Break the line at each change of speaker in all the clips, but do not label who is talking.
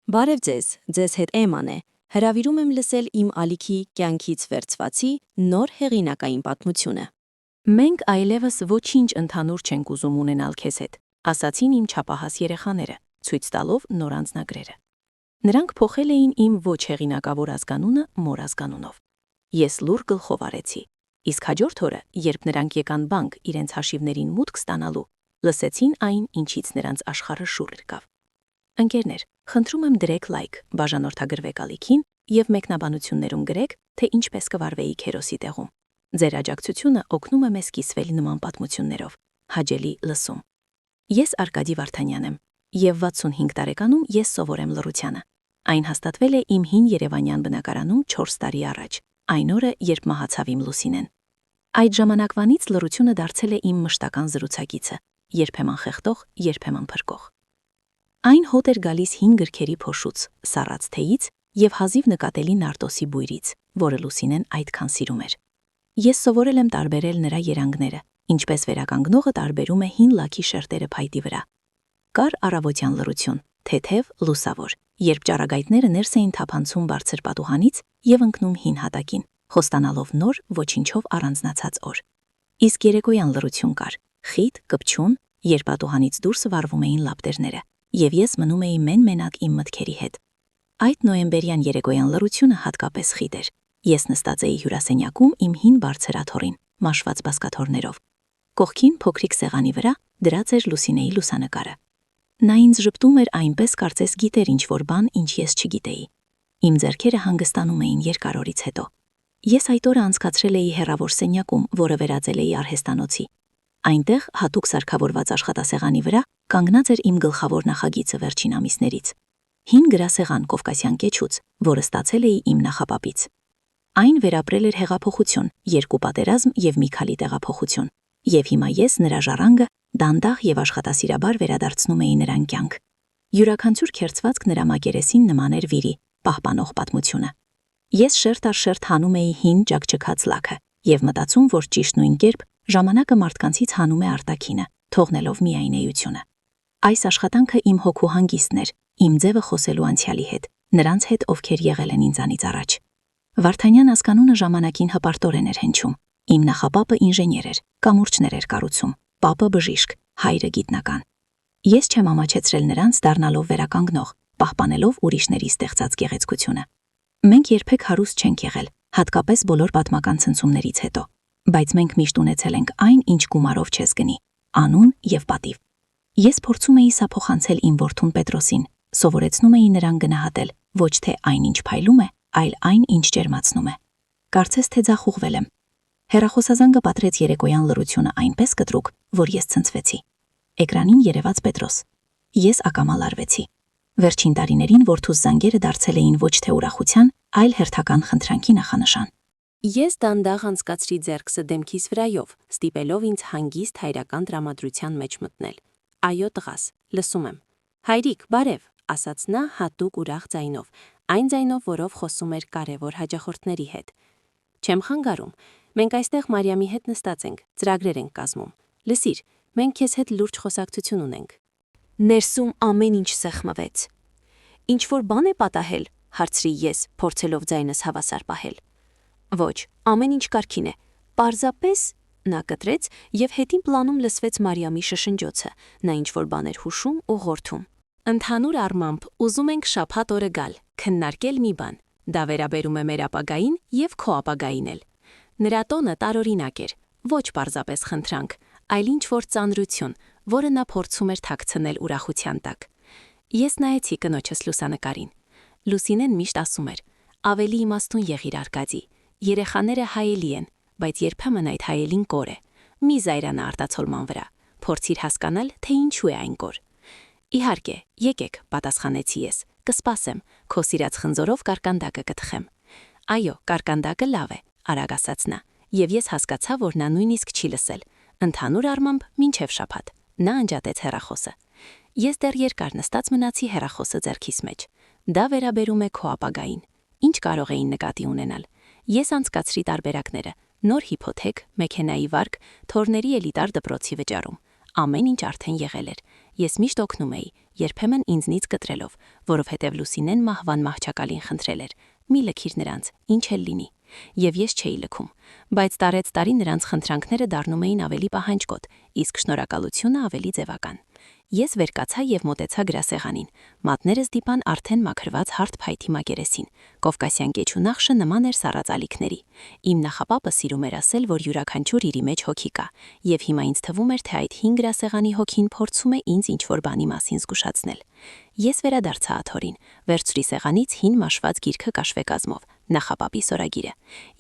Բարև ձեզ հետ Էման է, հրավիրում եմ լսել իմ ալիքի կյանքից վերցվածի նոր հեղինակային պատմությունը։
Մենք այլևս ոչինչ ընդհանուր չենք ուզում ունենալ քեզ հետ, ասացին իմ չափահաս երեխաները, ցույց տալով նոր անձնագրերը։ Նրանք փոխել էին իմ ոչ հեղինակավոր ազգանունը մոր ազգանունով։ Ես լուր գլխով արեցի, իսկ հաջորդ օրը, երբ նրանք եկան բանկ իրենց հաշիվներին մուտք ստանալու, լսեցին այն, ինչից նրանց աշխարհը շուռ եկավ։ Ընկերներ, խնդրում եմ դրեք լայք, բաժանորդագրվեք ալիքին և մեկնաբանություններում գրեք, թե ինչպես կվարվեիք հերոսի տեղում։ Ձեր աջակցությունը օգնում է մեզ կիսվել նման պատմություններով։ Հաճելի լսում։ Ես Արկադի Վարդանյան եմ, և 65 տարեկանում ես սովորեմ լռությանը։ Այն հաստատվել է իմ հին Երևանյան բնակարանում 4 տարի առաջ, այն օրը, երբ մահացավ իմ Լուսինեն։ Այդ ժամանակվանից լռությունը դարձել է իմ մշտական զրուցակիցը, երբեմն խեղդող, երբեմն փրկող։ Այն հոտ էր գալիս հին գրքերի փոշուց, սառած թեյից և հազիվ նկատելի նարտոսի բույրից, որը Լուսինեն այդքան սիրում էր։ Ես սովորել եմ տարբերել նրա երանգները, ինչպես վերականգնողը տարբերում է հին լաքի շերտերը փայտի վրա։ Կար առավոտյան լռություն, թեթև, լուսավոր, երբ ճառագայթները ներս էին թափանցում բարձր պատուհանից և ընկնում հին հատակին, խոստանալով նոր, ոչինչով առանձնացած օր։ Իսկ երեկոյան լռություն կար, խիտ, կպչուն, երբ պատուհանից դուրս վառվում էին լապտերները, և ես մնում էի մեն-մենակ իմ մտքերի հետ։ Այդ նոյեմբերյան երեկոյան լռությունը հատկապես խիտ էր։ Ես նստած էի հյուրասենյակում իմ հին բարձր աթոռին, մաշված բազկաթոռներով։ Կողքին փոքրիկ սեղանի վրա դրած էր Լուսինեի լուսանկարը։ Նա ինձ ժպտում էր այնպես, կարծես գիտեր ինչ-որ բան, ինչ ես չգիտեի։ Իմ ձեռքերը հանգստանում էին երկար օրից հետո։ Ես այդ օրը անցկացրել էի հեռավոր սենյակում, որը վերածել էի արհեստանոցի։ Այնտեղ, հատուկ սարքավորված աշխատասեղանի վրա, կանգնած էր իմ գլխավոր նախագիծը վերջին ամիսներից։ Հին գրասեղան կովկասյան կեչուց, որը ստացել էի իմ նախապապից։ Այն վերապրել էր հեղափոխություն, 2 պատերազմ և մի քանի տեղափոխություն, և հիմա ես նրա ժառանգը դանդաղ և աշխատասիրաբար վերադարձնում էի նրան կյանք։ Յուրաքանչյուր քերծվածք նրա մակերեսին նման էր վիրի, պահպանող պատմությունը։ Ես շերտ առ շերտ հանում էի հին ջակջքած լաքը և մտածում, որ ճիշտ նույն կերպ ժամանակը մարդկանցից հանում է արտաքինը, թողնելով միայն էությունը։ Այս աշխատանքը իմ հոգու հանգիստն էր, իմ ձևը խոսելու անցյալի հետ, նրանց հետ, ովքեր եղել են ինձանից առաջ։ Վարդանյան ազգանունը ժամանակին հպարտորեն էր հնչում։ Իմ նախապապը ինժեներ էր, կամուրջներ էր կառուցում, պապը բժիշկ, հայրը գիտնական։ Ես չեմ ամաչեցրել նրանց դառնալով վերականգնող, պահպանելով ուրիշների ստեղծած գեղեցկությունը։ Մենք երբեք հարուստ չենք եղել, հատկապես բոլոր պատմական ցնցումներից հետո, բայց մենք միշտ ունեցել ենք այն, ինչ գումարով չես գնի՝ անուն և պատիվ։ Ես փորձում էի սա փոխանցել իմ որդուն Պետրոսին, սովորեցնում էի նրան գնահատել ոչ թե այն, ինչ փայլում է, այլ այն, ինչ ջերմացնում է։ Կարծես թե ձախուղվել եմ։ Հեռախոսազանգը պատրեց երեկոյան լռությունը այնպես կտրուկ, որ ես ցնցվեցի։ Էկրանին երևաց Պետրոս։ Ես ակամա լարվեցի։ Վերջին տարիներին որդուս զանգերը դարձել էին ոչ թե ուրախության, այլ հերթական խնդրանքի նախանշան։ Ես դանդաղ անցկացրի ձեռքսը դեմքիս վրայով, ստիպելով ինձ հանգիստ հայրական տրամադրության մեջ մտնել։ Այո, տղաս, լսում եմ։ Հայրիկ, բարև, ասաց նա հատուկ ուրախ ձայնով, այն ձայնով, որով խոսում էր կարևոր հաճախորդների հետ։ Չեմ խանգարում։ Մենք այստեղ Մարիամի հետ նստած ենք, ծրագրեր ենք կազմում։ Լսիր, մենք քեզ հետ լուրջ խոսակցություն ունենք։ Ներսում ամեն ինչ սեղմվեց։ Ինչ-որ բան է պատահել, հարցրի ես, փորձելով ձայնս հավասար պահել։ Ոչ, ամեն ինչ կարգին է։ Պարզապես նա կտրեց և հետին պլանում լսվեց Մարիամի շշնջոցը, նա ինչ-որ բան էր հուշում ու ղորթում։ Ընդհանուր առմամբ ուզում ենք շաբաթ օրը գալ, քննարկել մի բան։ Դա վերաբերում է մեր ապագային և քո ապագային էլ։ Նրա տոնը տարօրինակ էր, ոչ պարզապես խնդրանք, այլ ինչ-որ ծանրություն, որը նա փորձում էր թաքցնել ուրախության տակ։ Ես նայեցի կնոջս լուսանկարին։ Լուսինեն միշտ ասում էր. ավելի իմաստուն եղիր Արկադի, երեխաները հայելի են, բայց երբեմն այդ հայելին կոր է։ Մի զայրանա արտացոլման վրա, փորձիր հասկանալ, թե ինչու է այն կոր։ Իհարկե, եկեք, պատասխանեցի ես, կսպասեմ, քո սիրած խնձորով կարկանդակը կթխեմ։ Այո, կարկանդակը լավ է, արագ ասաց նա, և ես հասկացա, որ նա նույնիսկ չի լսել։ Ընդհանուր առմամբ մինչև շաբաթ։ Նա անջատեց հեռախոսը։ Ես դեռ երկար նստած մնացի հեռախոսը ձեռքիս մեջ։ Դա վերաբերում է քո ապագային։ Ինչ կարող էին նկատի ունենալ։ Ես անցկացրի տարբերակները՝ նոր հիփոթեք, մեքենայի վարկ, թորների էլիտար դպրոցի վճարում։ Ամեն ինչ արդեն եղել էր։ Ես միշտ օգնում էի, երբեմն ինձնից կտրելով, որովհետև Լուսինեն մահվան մահճակալին խնդրել էր. «Մի լքիր նրանց, ինչ էլ լինի»։ Եվ ես չէի լքում, բայց տարեց տարի նրանց խնդրանքները դառնում էին ավելի պահանջկոտ, իսկ շնորհակալությունը ավելի ձևական։ Ես վեր կացա եւ մոտեցա գրասեղանին։ Մատներս դիպան արդեն մաքրված հարթ փայտի մակերեսին։ Կովկասյան կեչու նախշը նման էր սառած ալիքների։ Իմ նախապապը սիրում էր ասել, որ յուրաքանչյուր իրի մեջ հոգի կա, եւ հիմա ինձ թվում էր, թե այդ 5 գրասեղանի հոգին փորձում է ինձ ինչ-որ բանի մասին զգուշացնել։ Ես վերադարձա աթոռին, վերցրի սեղանից հին մաշված գիրքը կաշվեկազմով, նախապապի սորագիրը։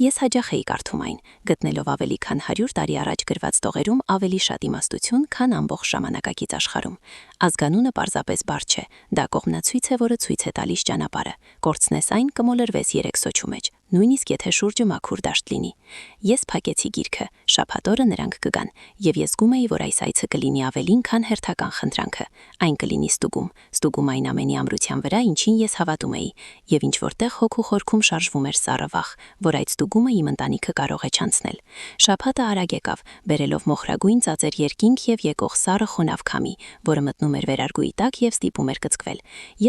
Ես հաճախ էի կարդում այն, գտնելով ավելի քան 100 տարի առաջ գրված տողերում ավելի շատ իմաստություն, քան ամբողջ ժամանակակից աշխարհում։ Ազգանունը պարզապես բառ չէ, դա կողմնացույց է, որը ցույց է տալիս ճանապարհը։ Կորցնես այն, կմոլորվես 3 սոճու մեջ, նույնիսկ եթե շուրջը մաքուր դաշտ լինի։ Ես փակեցի գիրքը, շաբաթ օրը նրանք կգան, եւ ես զգում էի, որ այս այցը կլինի ավելին, քան հերթական խնդրանքը։ Այն կլինի ստուգում այն ամենի ամրության վրա, ինչին ես հավատում էի, եւ ինչ որտեղ հոգու խորքում շարժվում էր սառը վախ, որ այդ ստուգումը իմ ընտանիքը կարող է չանցնել։ Շաբաթը արագ եկավ, բերելով մոխրագույն ծածեր երկինք եւ եկող սառը խոնավ քամի, որը մտնում էր վերարգուի տակ եւ ստիպում էր կծկվել։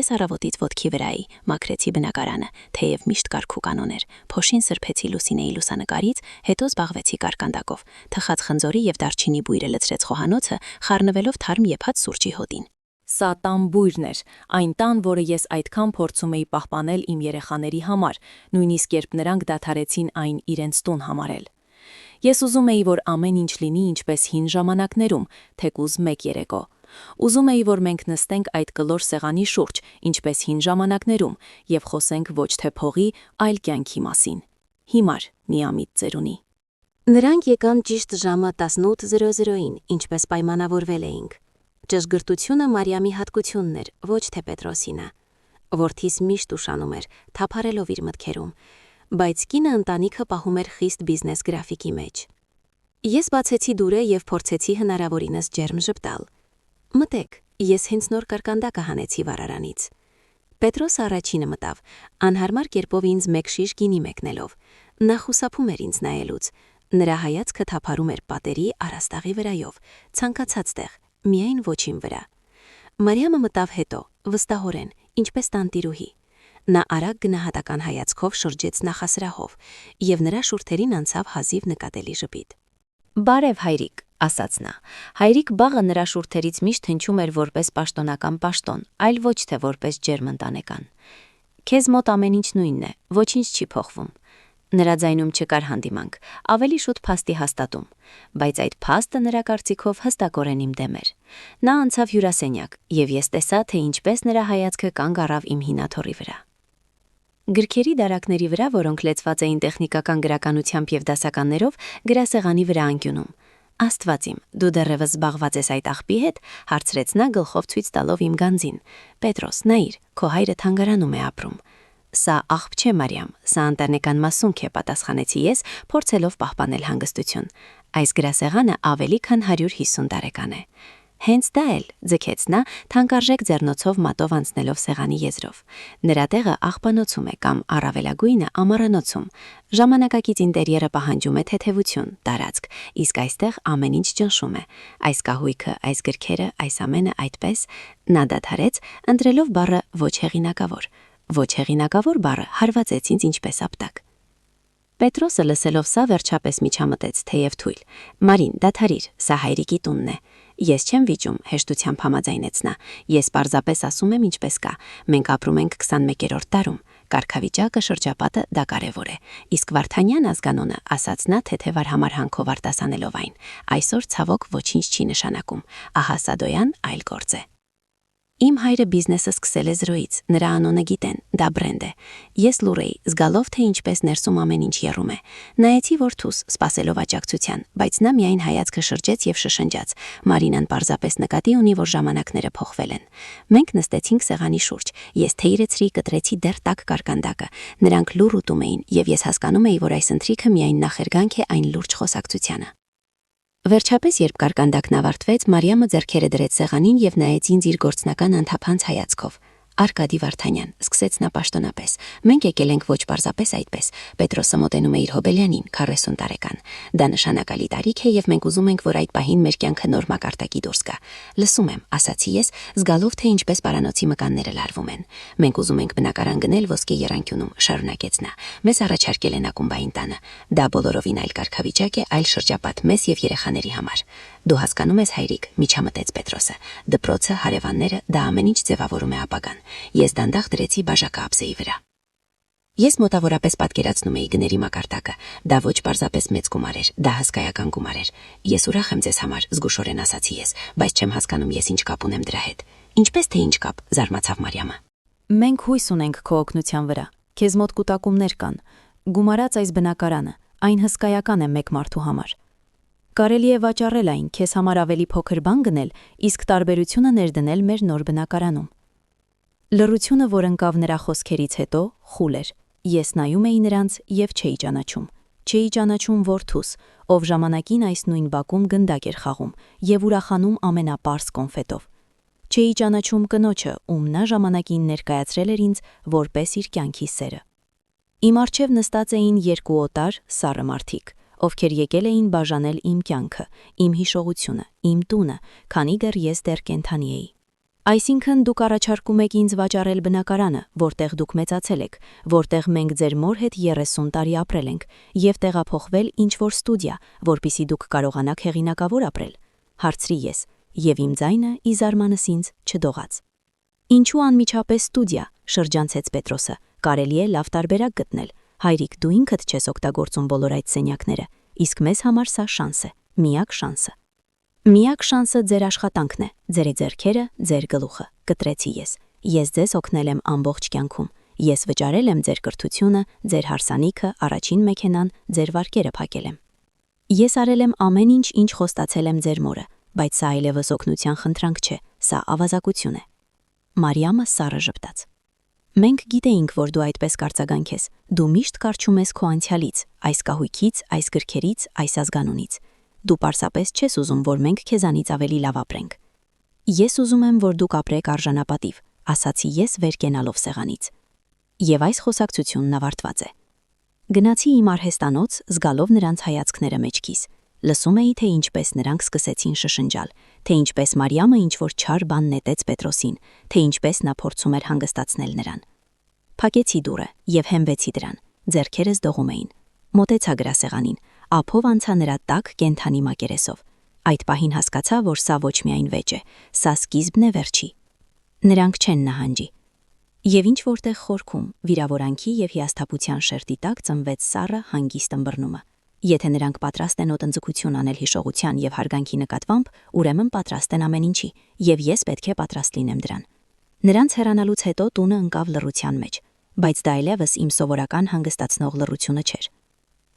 Ես առավոտից ոտքի վրա էի, մաքրեցի բնակարանը, թեև միշտ կարգ ու կանոն էր։ Փոշին սրբեցի Լուսինեի լուսանկարից, հետո զբաղվեցի կարկանդակով։ Թխած խնձորի եւ դարչինի բույրը լցրեց խոհանոցը, խառնվելով թարմ եփած սուրճի հոտին։ Սա տան բույրն էր, այն տան, որը ես այդքան փորձում էի պահպանել իմ երեխաների համար, նույնիսկ երբ նրանք դադարեցին այն իրենց տուն համարել։ Ես ուզում էի, որ ամեն ինչ լինի ինչպես հին ժամանակներում, թեկուզ մեկ երեկո։ Ուզում էի, որ մենք նստենք այդ կլոր սեղանի շուրջ, ինչպես հին ժամանակներում, եւ խոսենք ոչ թե փողի, այլ կյանքի մասին։ Հիմար, միամիտ ծերունի։
Նրանք եկան ճիշտ ժամը 18:00-ին, ինչպես պայմանավորվել էինք։ Ճշգրտությունը Մարիամի հատկությունն էր, ոչ թե Պետրոսինը։ Որդիս միշտ ուշանում էր, թափառելով իր մտքերում, բայց կինը ընտանիքը պահում էր խիստ բիզնես գրաֆիկի մեջ։ Ես բացեցի դուռը եւ փորձեցի հնարավորինս ջերմ ժպտալ։ Մտեք, ես հենց նոր կարկանդակը հանեցի վառարանից։ Պետրոսը առաջինը մտավ, անհարմար կերպով ինձ մեկ շիշ գինի մեկնելով։ Նա խուսափում էր ինձ նայելուց։ Նրա հայացքը թափառում էր պատերի առաստաղի վրայով, ցանկացած տեղ, միայն ոչ իմ վրա։ Մարիամը մտավ հետո, վստահորեն, ինչպես տանտիրուհի։ Նա արագ գնահատական հայացքով շրջեց նախասրահով, եւ նրա շուրթերին անցավ հազիվ նկատելի ժպիտ։ «Բարև, հայրիկ», ասաց նա։ Հայրիկ բաղը նրա շուրթերից միշտ հնչում էր որպես պաշտոնական պաշտոն, այլ ոչ թե որպես ջերմ ընտանեկան։ «Քեզ մոտ ամեն ինչ նույնն է, ոչինչ չի փոխվում»։ Նրա ձայնում չկար հանդիմանք, ավելի շուտ փաստի հաստատում, բայց այդ փաստը նրա կարծիքով հստակորեն իմ դեմ էր։ Նա անցավ հյուրասենյակ, եւ ես տեսա, թե ինչպես նրա հայացքը կանգ առավ իմ հին աթոռի վրա։ Գրքերի դարակների վրա, որոնք լեցված էին տեխնիկական գրականությամբ եւ դասականներով, գրասեղանի վրա անկյունում։ «Աստված իմ, դու դեռևս զբաղված ես այդ աղբի հետ», հարցրեց նա գլխով ցույց տալով իմ գանձին։ «Պետրոս, նայիր, քո հայրը թանգարանում է ապրում»։ «Սա աղբ չէ, Մարիամ, սա ընտանեկան մասունք է», պատասխանեցի ես, փորձելով պահպանել հանգստություն։ «Այս գրասեղանը ավելի քան 150 տարեկան է»։ «Հենց դա էլ», ձգեց նա, թանկարժեք ձեռնոցով մատով անցնելով սեղանի եզրով։ «Նրա տեղը աղբանոցում է կամ առավելագույնը ամառանոցում։ Ժամանակակից ինտերիերը պահանջում է թեթևություն, տարածք, իսկ այստեղ ամեն ինչ ճնշում է։ Այս կահույքը, այս գրքերը, այս ամենը այդպես»։ Նա դադարեց, ընտրելով բառը ոչ հեղինակավոր։ Ոչ հեղինակավոր բառը հարվածեց ինձ ինչպես ապտակ։ Պետրոսը լսելով սա վերջապես միջամտեց, թեև թույլ։ «Մարին, դադարիր, սա հայրիկի տունն է»։ «Ես չեմ վիճում», հեշտությամբ համաձայնեց նա։ «Ես պարզապես ասում եմ ինչպես կա։ Մենք ապրում ենք 21-րդ դարում։ Կարգավիճակը, շրջապատը դա կարևոր է։ Իսկ Վարդանյան ազգանունը», ասաց նա թեթև արհամարհանքով արտասանելով այն, «այսօր ցավոք ոչինչ չի նշանակում։ Ահա Սադոյան այլ գործ է»։ Իմ հայրը բիզնեսը սկսել է զրոյից, նրա անունը գիտեն, դա բրենդ է։ Ես լուր էի, զգալով, թե ինչպես ներսում ամեն ինչ եռում է։ Նայեցի որդուս, սպասելով աջակցության, բայց նա միայն հայացքը շրջեց եւ շշնջաց։ Մարինան պարզապես նկատի ունի, որ ժամանակները փոխվել են։ Մենք նստեցինք սեղանի շուրջ։ Ես թեյրեցրի, կտրեցի դեռ տաք կարկանդակը։ Նրանք լուր ուտում էին, եւ ես հասկանում էի, որ այս ընթրիքը միայն նախերգանք է այն լուրջ խոսակցությանը։ Վերջապես, երբ կարկանդակն ավարտվեց, Մարիամը ձեռքերը դրեց սեղանին եւ նայեց ինձ իր գործնական անթափանց հայացքով։ Արկադի Վարդանյան, սկսեց նա պաշտոնապես։ Մենք եկել ենք ոչ պարզապես այդպես։ Պետրոսը մոտենում է իր հոբելյանին, 40 տարեկան։ Դա նշանակալի տարիք է եւ մենք ուզում ենք, որ այդ պահին մեր կյանքը նոր մակարդակի դուրս գա։ Լսում եմ, ասացի ես, զգալով թե ինչպես պարանոցի մկանները լարվում են։ Մենք ուզում ենք բնակարան գնել Ոսկե Եռանկյունում, շարունակեց նա։ Մեզ առաջարկել են ակումբային տանը։ Դա բոլորովին այլ կարգավիճակ է, այլ շրջապատ մեզ եւ երեխաների համար։ Դու հասկանում ես, հայրիկ, միջամտեց Պետրոսը։ Դպրոցը, հարևանները, դա ամեն ինչ ձևավորում է ապագան։ Ես դանդաղ դրեցի բաժակը ափսեի վրա։ Ես մոտավորապես պատկերացնում էի գների մակարդակը։ Դա ոչ պարզապես մեծ գումար էր, դա հսկայական գումար էր։ Ես ուրախ եմ ձեզ համար, զգուշորեն ասացի ես, բայց չեմ հասկանում ես ինչ կապ ունեմ դրա հետ։ Ինչպես թե ինչ կապ, զարմացավ Մարիամը։
Մենք հույս ունենք քո օգնության վրա։ Քեզ մոտ կուտակումներ կան։ Գումարած այս բնակարանը, այն հսկայական է մեկ մարդու համար։ Կարելի է վաճառել այն, քեզ համար ավելի փոքր բան գնել, իսկ տարբերությունը ներդնել մեր նոր բնակարանում։ Լռությունը, որ ընկավ նրա խոսքերից հետո, խուլ էր։ Ես նայում էի նրանց եւ չէի ճանաչում։ Չէի ճանաչում որդուս, ով ժամանակին այս նույն բակում գնդակ էր խաղում եւ ուրախանում ամենապարզ կոնֆետով։ Չէի ճանաչում կնոջը, ում նա ժամանակին ներկայացրել էր ինձ որպես իր կյանքի սերը։ Իմ առջև նստած էին երկու օտար, սառը մարդիկ, ովքեր եկել էին բաժանել իմ կյանքը, իմ հիշողությունը, իմ տունը, քանի դեռ ես դեռ կենդանի էի։ Այսինքն դուք առաջարկում եք ինձ վաճառել բնակարանը, որտեղ դուք մեծացել եք, որտեղ մենք ձեր մոր հետ 30 տարի ապրել ենք, եւ տեղափոխվել ինչ-որ ստուդիա, որպիսի դուք կարողանաք հեղինակավոր ապրել։ Հարցրի ես, եւ իմ ձայնը ի զարմանս ինձ չդողաց։ Ինչու անմիջապես ստուդիա, շրջանցեց Պետրոսը, կարելի է լավ տարբերակ գտնել։ Հայրիկ, դու ինքդ չես օգտագործում բոլոր այդ սենյակները, իսկ մեզ համար սա շանս է, միակ շանսը։ Միակ շանսը ձեր աշխատանքն է, ձեր ձեռքերը, ձեր գլուխը, կտրեցի ես։ Ես ձեզ օգնել եմ ամբողջ կյանքում։ Ես վճարել եմ ձեր կրթությունը, ձեր հարսանիքը, առաջին մեքենան, ձեր վարկերը փակել եմ։ Ես արել եմ ամեն ինչ, ինչ խոստացել եմ ձեր մորը, բայց սա այլևս օգնության խնդրանք չէ, սա ավազակություն է։ Մարիամը սառը ժպտաց։ Մենք գիտեինք, որ դու այդպես կարծագանք ես։ Դու միշտ կարճում ես քո անցյալից, այս կահույքից, այս գրքերից, այս ազգանունից։ Դու պարզապես չես ուզում, որ մենք քեզանից ավելի լավ ապրենք։ Ես ուզում եմ, որ դուք ապրեք արժանապատիվ, ասացի ես վեր կենալով սեղանից։ Եվ այս խոսակցությունն ավարտված է։ Գնացի իմ արհեստանոց, զգալով նրանց հայացքները մեջքիս։ Լսում էի, թե ինչպես նրանք սկսեցին շշնջալ, թե ինչպես Մարիամը ինչ-որ չար բան նետեց Պետրոսին, թե ինչպես նա փորձում էր հանգստացնել նրան։ Փակեցի դուռը եւ հենվեցի դրան, ձեռքերս դողում էին։ Մոտեցա գրասեղանին, ափով անցա նրա տաք կենթանի մակերեսով։ Այդ պահին հասկացա, որ սա ոչ միայն վեճ է, սա սկիզբն է վերջի։ Նրանք չեն նահանջի։ Եվ ինչ որտեղ խորքում, վիրավորանքի եւ հիասթափության շերտի տակ ծնվեց սառը հանգիստ ըմբռնումը։ Եթե նրանք պատրաստ են օտնձգություն անել հիշողության եւ հարգանքի նկատմամբ, ուրեմն պատրաստ են ամեն ինչի, եւ ես պետք է պատրաստ լինեմ դրան։ Նրանց հեռանալուց հետո տունը ընկավ լռության մեջ, բայց դա այլևս իմ սովորական հանգստացնող լռությունը չէր։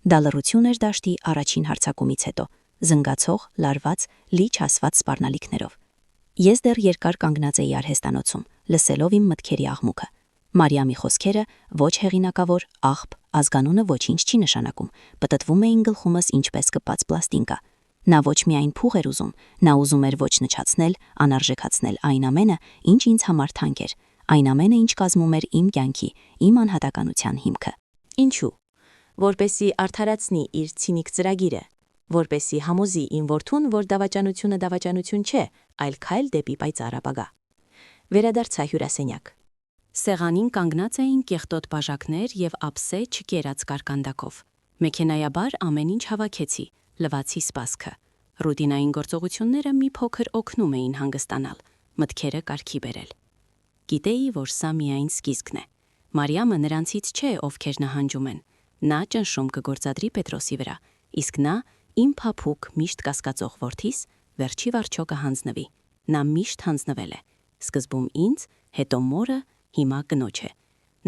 Դա լռություն էր դաշտի առաջին հարձակումից հետո, զնգացող, լարված, լիճ հասված սպառնալիքներով։ Ես դեռ երկար կանգնած էի արհեստանոցում, լսելով իմ մտքերի աղմուկը։ Մարիամի խոսքերը ոչ հեղինակավոր, աղբ, ազգանունը ոչինչ չի նշանակում, պտտվում էին գլխումս ինչպես կպած պլաստինկա։ Նա ոչ միայն փուղ էր ուզում, նա ուզում էր ոչ նչացնել, անարժեքացնել այն ամենը, ինչ ինձ համար թանկ էր, այն ամենը, ինչ կազմում էր իմ կյանքի, իմ անհատականության հիմքը։ Ինչու՞։ Որպեսզի արդարացնի իր ցինիկ ծրագիրը, որպեսզի համոզի իմ որդուն, որ դավաճանությունը դավաճանություն չէ, այլ քայլ դեպի պայծառ ապագա։ Վերադարձա հյուրասենյակ։ Սեղանին կանգնած էին կեղտոտ բաժակներ եւ ափսե չկերած կարկանդակով։ Մեքենայաբար ամեն ինչ հավաքեցի, լվացի սպասքը։ Ռուտինային գործողությունները մի փոքր օգնում էին հանգստանալ, մտքերը կարգի բերել։ Գիտեի, որ սա միայն սկիզբն է։ Մարիամը նրանցից չէ, ովքեր նահանջում են։ Նա ճնշում կգործադրի Պետրոսի վրա, իսկ նա իմ փափուկ միշտ կասկածող որդիս վերջի վարչո կհանձնվի։ Նա միշտ հանձնվել է, սկզբում ինձ, հետո մորը, հիմա կնոջը։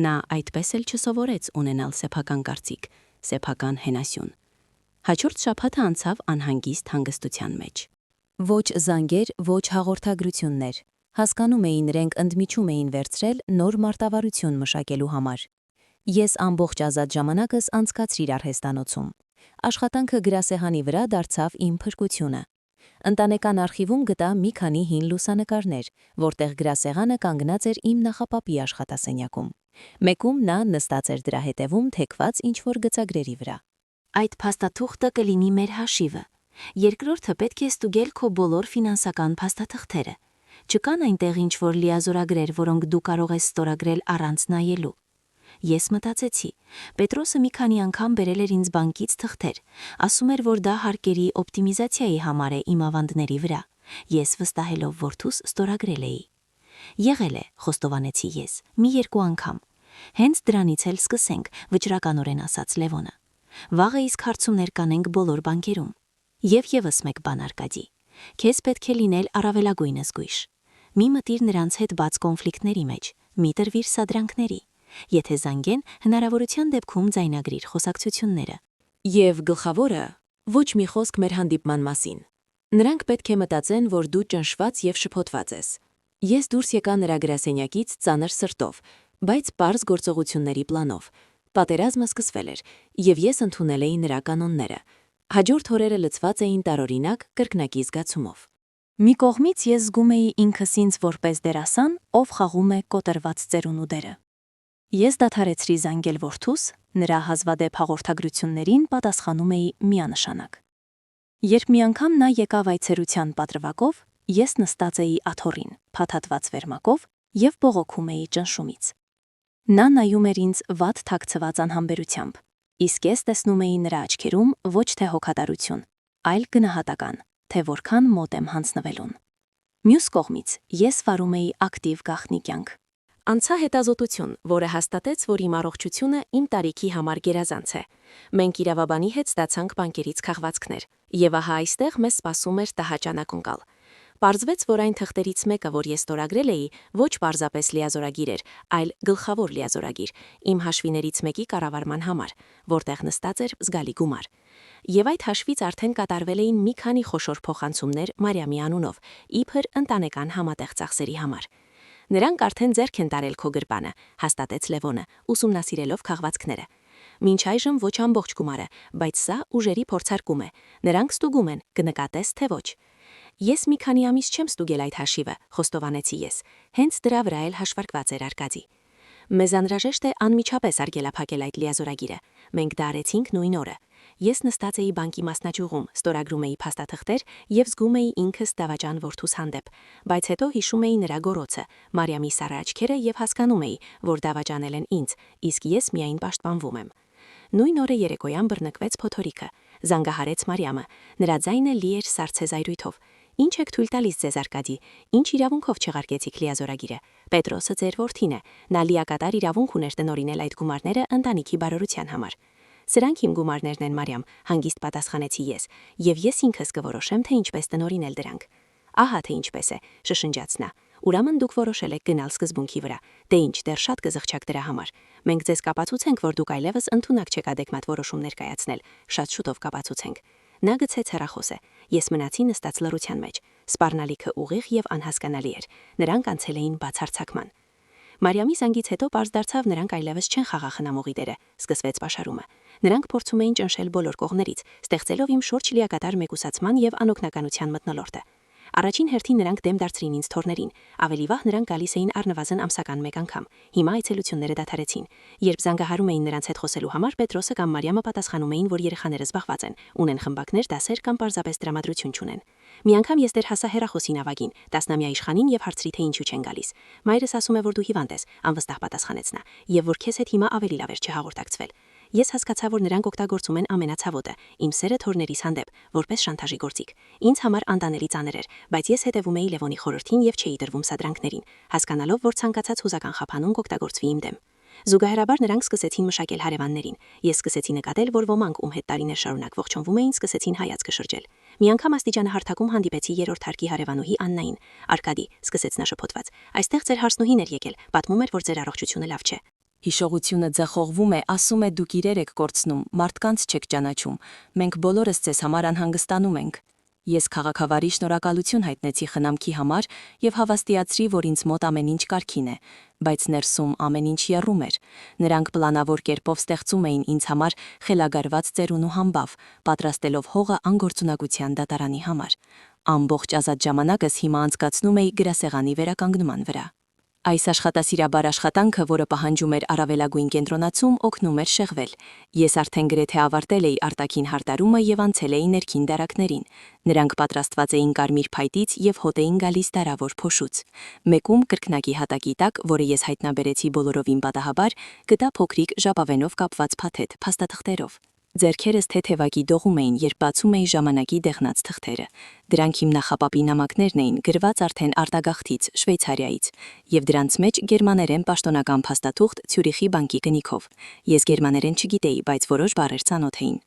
Նա այդպես էլ չսովորեց ունենալ սեփական կարծիք, սեփական հենասյուն։ Հաջորդ շաբաթը անցավ անհանգիստ հանգստության մեջ։ Ոչ զանգեր, ոչ հաղորդագրություններ։ Հասկանում էին, իրենք ընդմիջում էին վերցրել նոր մարտավարություն մշակելու համար։ Ես ամբողջ ազատ ժամանակս անցկացրիր արհեստանոցում։ Աշխատանքը գրասեղանի վրա դարձավ իմ փրկությունը։ Ընտանեկան արխիվում գտա մի քանի հին լուսանկարներ, որտեղ գրասեղանը կանգնած էր իմ նախապապի աշխատասենյակում։ Մեկում նա նստած էր դրա հետևում թեքված ինչ-որ գծագրերի վրա։
Այդ փաստաթուղթը կլինի մեր հաշիվը։ Երկրորդը պետք է ստուգել քո բոլոր ֆինանսական փաստաթղթերը։ Չկան այնտեղ ինչ-որ լիազորագրեր, որոնք դու կարող ես ստորագրել առանց նայելու։ Ես մտածեցի, Պետրոսը մի քանի անգամ բերել էր ինձ բանկից թղթեր, ասում էր, որ դա հարկերի օպտիմիզացիայի համար է իմ ավանդների վրա։ Ես վստահելով որդուս ստորագրել էի։ Եղել է, խոստովանեցի ես, մի երկու անգամ։ Հենց դրանից էլ սկսենք, վճռականորեն ասաց Լևոնը։ Վաղը իսկ հարցումներ կանենք բոլոր բանկերում։ Եվ եւս մեկ բան Արկադի։ Քեզ պետք է լինել առավելագույնս գույշ։ Մի մտիր նրանց հետ բաց կոնֆլիկտների մեջ, մի տրվիր սադրանքների։ Եթե զանգեն, հնարավորության դեպքում ձայնագրիր խոսակցությունները։
Եվ գլխավորը, ոչ մի խոսք մեր հանդիպման մասին։ Նրանք պետք է մտածեն, որ դու ճնշված եւ շփոթված ես։ Ես դուրս եկա նրա գրասենյակից ծանր սրտով, բայց պարզ գործողությունների պլանով։ Պատերազմը սկսվել էր, եւ ես ընդունել էի նրա կանոնները։ Հաջորդ օրերը լցված էին տարօրինակ կրկնակի զգացումով։
Մի կողմից ես զգում էի ինքս ինձ որպես դերասան, ով խաղում է կոտրված ծերունու դերը։ Ես դադարեցրի զանգել որդուս, նրա հազվադեպ հաղորդագրություններին պատասխանում էի միանշանակ։ Երբ մի անգամ նա եկավ այցելության պատրվակով, ես նստած էի աթոռին, փաթաթված վերմակով եւ բողոքում էի ճնշումից։ Նա նայում էր ինձ վատ թաքցված անհամբերությամբ, իսկ ես տեսնում էի նրա աչքերում ոչ թե հոգատարություն, այլ գնահատական, թե որքան մոտ եմ հանձնվելուն։ Մյուս կողմից ես վարում էի ակտիվ գաղտնի կյանք։
Անցա հետազոտություն, որը հաստատեց, որ իմ առողջությունը իմ տարիքի համար գերազանց է։ Մենք իրավաբանի հետ ստացանք բանկերից քաղվածքներ, եւ ահա այստեղ մեզ սպասում էր տհաճ անակնկալ։ Պարզվեց, որ այն թղթերից մեկը, որ ես ստորագրել էի, ոչ պարզապես լիազորագիր էր, այլ գլխավոր լիազորագիր, իմ հաշվիներից մեկի կառավարման համար, որտեղ նստած էր զգալի գումար։ Եվ այդ հաշվից արդեն կատարվել էին մի քանի խոշոր փոխանցումներ Մարիամի անունով, իբր ընտանեկան համատեղ ծախսերի համար։ Նրանք արդեն ձեռք են տարել քո գրպանը, հաստատեց Լևոնը, ուսումնասիրելով քաղվածքները։ Մինչ այժմ ոչ ամբողջ գումարը, բայց սա ուժերի փորձարկում է։ Նրանք ստուգում են, կնկատես թե ոչ։ Ես մի քանի ամիս չեմ ստուգել այդ հաշիվը, խոստովանեցի ես։ Հենց դրա վրա էլ հաշվարկված էր Արկադի։ Մեզ անհրաժեշտ է անմիջապես արգելափակել այդ լիազորագիրը։ Մենք դա արեցինք նույն օրը։ Ես նստած էի բանկի մասնաճյուղում, ստորագրում էի փաստաթղթեր եւ զգում էի ինքս դավաճան որդուս հանդեպ, բայց հետո հիշում էի նրա գոռոցը, Մարիամի սառը աչքերը եւ հասկանում էի, որ դավաճանել են ինձ, իսկ ես միայն պաշտպանվում եմ։ Նույն օրը երեկոյան բռնկվեց փոթորիկը, զանգահարեց Մարիամը, նրա ձայնը լի էր սառցե զայրույթով։ Ինչ եք թույլ տալիս ձեզ Արկադի, ինչ իրավունքով չեղարկեցիք լիազորագիրը։ Պետրոսը ձեր որդին է, նա լիակատար իրավունք ուներ տնօրինել այդ գումարները ընտանիքի բարօրության համար։ Սրանք իմ գումարներն են, Մարիամ, հանգիստ պատասխանեցի ես, եւ ես ինքս կորոշեմ, թե ինչպես տնօրինել դրանք։ Ահա թե ինչպես է, շշնջաց նա։ Ուրեմն դուք որոշել եք գնալ սկզբունքի վրա։ Դե ինչ, դեռ շատ կզղջաք դրա համար։ Մենք ձեզ կապացուցենք, որ դուք այլևս ընդունակ չեք adekvat որոշումներ կայացնել։ Շատ շուտով կապացուցենք։ Նա գցեց հեռախոսը։ Ես մնացի նստած լռության մեջ։ Սպառնալիքը ուղիղ եւ անհասկանալի էր։ Նրանք անցել էին բացարձակման։ Մարիամի զանգից հետո պարզ դարձավ, նրանք այլևս չեն խաղախնամողի դերը, սկսվեց պաշարումը։ Նրանք փորձում էին ճնշել բոլոր կողմերից, ստեղծելով իմ շուրջ լիակատար մեկուսացման եւ անօգնականության մթնոլորտը։ Առաջին հերթին նրանք դեմ դարձրին ինձ թորներին, ավելի վաղ նրանք գալիս էին առնվազն ամսական մեկ անգամ։ Հիմա այցելությունները դադարեցին։ Երբ զանգահարում էին նրանց հետ խոսելու համար, Պետրոսը կամ Մարիամը պատասխանում էին, որ երեխաները զբաղված են, ունեն խմբակներ, դասեր կամ պարզապես տրամադրություն չունեն։ Մի անգամ ես դեռ հասա հեռախոսին ավագին, 10-ամյա իշխանին եւ հարցրի, թե ինչու չեն գալիս։ Մայրս ասում է, որ դու հիվանդ ես, անվստահ պատասխանեց նա, եւ որ քեզ հետ հիմա ավելի լավ էր չհաղորդակցվել։ Ես հասկացա, որ նրանք օգտագործում են ամենացավոտը, իմ սերը թորներիս հանդեպ, որպես շանտաժի գործիք։ Ինձ համար անտանելի ծանր էր, բայց ես հետևում էի Լևոնի խորհրդին եւ չէի տրվում սադրանքներին, հասկանալով, որ ցանկացած հուզական խափանուն կօգտագործվի իմ դեմ։ Զուգահեռաբար նրանք սկսեցին մշակել հարևաններին։ Ես սկսեցի նկատել, որ ոմանք ում հետ տարիներ շարունակ ողջունվում էին, սկսեցին հայացքը շրջել։ Մի անգամ աստիճանահարթակում հանդիպեցի երրորդ հարկի հարևանուհի Աննային։ Արկադի, սկսեց նա շփոթված։ Այստեղ ձեր հարսնուհին էր եկել, պատմում էր, որ ձեր առողջությունը լավ չէ։ Հիշողությունը ձախողվում է, ասում է դուք իրեր եք կորցնում, մարդկանց չեք ճանաչում։ Մենք բոլորս ձեզ համար անհանգստանում ենք։ Ես քաղաքավարի շնորհակալություն հայտնեցի խնամքի համար եւ հավաստիացրի, որ ինձ մոտ ամեն ինչ կարգին է, բայց ներսում ամեն ինչ եռում էր։ Նրանք պլանավոր կերպով ստեղծում էին ինձ համար խելագարված ծերունու համբավ, պատրաստելով հողը անգործունակության դատարանի համար։ Ամբողջ ազատ ժամանակս հիմա անցկացնում էի գրասեղանի վերականգնման վրա։ Այս աշխատասիրաբար աշխատանքը, որը պահանջում էր առավելագույն կենտրոնացում, օգնում էր շեղվել։ Ես արդեն գրեթե ավարտել էի արտաքին հարդարումը եւ անցել էի ներքին դարակներին։ Նրանք պատրաստված էին կարմիր փայտից եւ հոտ էին գալիս դարավոր փոշուց։ Մեկում կրկնակի հատակի տակ, որը ես հայտնաբերեցի բոլորովին պատահաբար, գտա փոքրիկ ժապավենով կապված փաթեթ փաստաթղթերով։ Ձեռքերս թեթևակի դողում էին, երբ բացում էի ժամանակի դեղնած թղթերը։ Դրանք իմ նախապապի նամակներն էին, գրված արդեն արտագաղթից, Շվեյցարիայից, եւ դրանց մեջ գերմաներեն պաշտոնական փաստաթուղթ Ցյուրիխի բանկի գնիքով։ Ես գերմաներեն չգիտեի, բայց որոշ բառեր ծանոթ էին։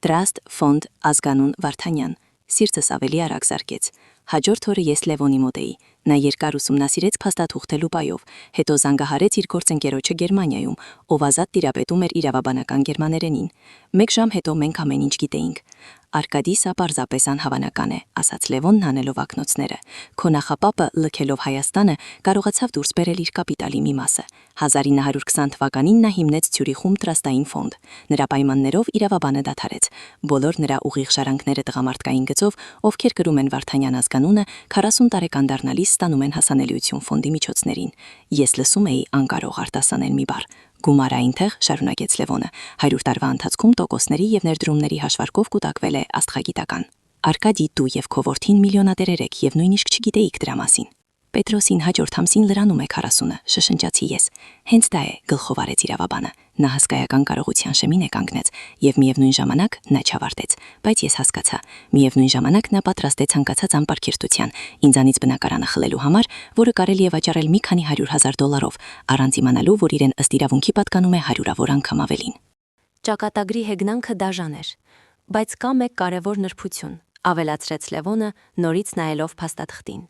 Trust Fond ազգանուն Վարդանյան։ Սիրտս ավելի արագ զարկեց։ Հաջորդ օրը ես Լևոնի մոտ էի։ Նա երկար ուսումնասիրեց փաստաթուղթը լուպայով, հետո զանգահարեց իր գործընկերոջը Գերմանիայում, ով ազատ տիրապետում էր իրավաբանական գերմաներենին։ 1 ժամ հետո մենք ամեն ինչ գիտեինք։ Արկադի, սա պարզապես անհավանական է, ասաց Լևոնն անելով ակնոցները։ Քո նախապապը, լքելով Հայաստանը, կարողացավ դուրս բերել իր կապիտալի մի մասը։ 1920 թվականին նա հիմնեց Ցյուրիխում տրաստային ֆոնդ։ Նրա պայմաններով իրավաբանը դադարեց։ Բոլոր նրա ուղիղ շարանքները տղամարդկային գծով, ովքեր կրում են Վարդանյան ազգանունը, 40 տարեկան դառնալիս ստանում են հասանելիություն ֆոնդի միջոցներին։ Ես լսում էի անկարող արտասանել մի բառ։ Գումարը այնտեղ, շարունակեց Լևոնը, 100 տարվա ընթացքում տոկոսների եւ ներդրումների հաշվարկով կուտակվել է աստղագիտական։ Արկադի, դու եւ քո որդին միլիոնատերեր եք եւ նույնիսկ չգիտեիք դրա մասին։ Պետրոսին հաջորդ ամսին լրանում է 40-ը, շշնջացի ես։ Հենց դա է, գլխով արեց իրավաբանը։ Նա հսկայական կարողության շեմին է կանգնեց եւ միևնույն ժամանակ նա չավարտեց, բայց ես հասկացա։ Միևնույն ժամանակ նա պատրաստ է ցանկացած անպարկերտության, ինձանից բնակարանը խլելու համար, որը կարելի է վաճառել մի քանի $100,000, առանց իմանալու, որ իրեն ըստ իրավունքի պատկանում է 100-ավոր անգամ ավելին։
Ճակատագրի հեգնանքը դաժան էր, բայց կա մեկ կարևոր նրբություն, ավելացրեց Լևոնը, նորից նայելով փաստաթղթին։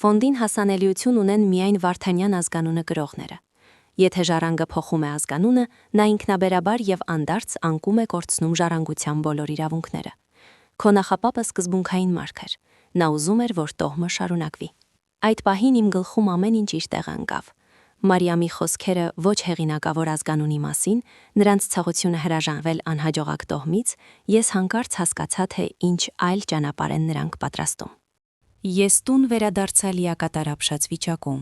Ֆոնդին հասանելիություն ունեն միայն Վարդանյան ազգանունը կրողները։ Եթե ժառանգը փոխում է ազգանունը, նա ինքնաբերաբար եւ անդարձ անկում է կորցնում ժառանգության բոլոր իրավունքները։ Քո նախապապը սկզբունքային մարդ էր։ Նա ուզում էր, որ տոհմը շարունակվի։ Այդ պահին իմ գլխում ամեն ինչ իր տեղը ընկավ։ Մարիամի խոսքերը ոչ հեղինակավոր ազգանունի մասին, նրանց ցավությունը հրաժանվել անհաջողակ տոհմից, ես հանկարծ հասկացա, թե ինչ այլ ճանապարհ են նրանք պատրաստում։ Ես տուն վերադարձա լիակատար ապշած վիճակում,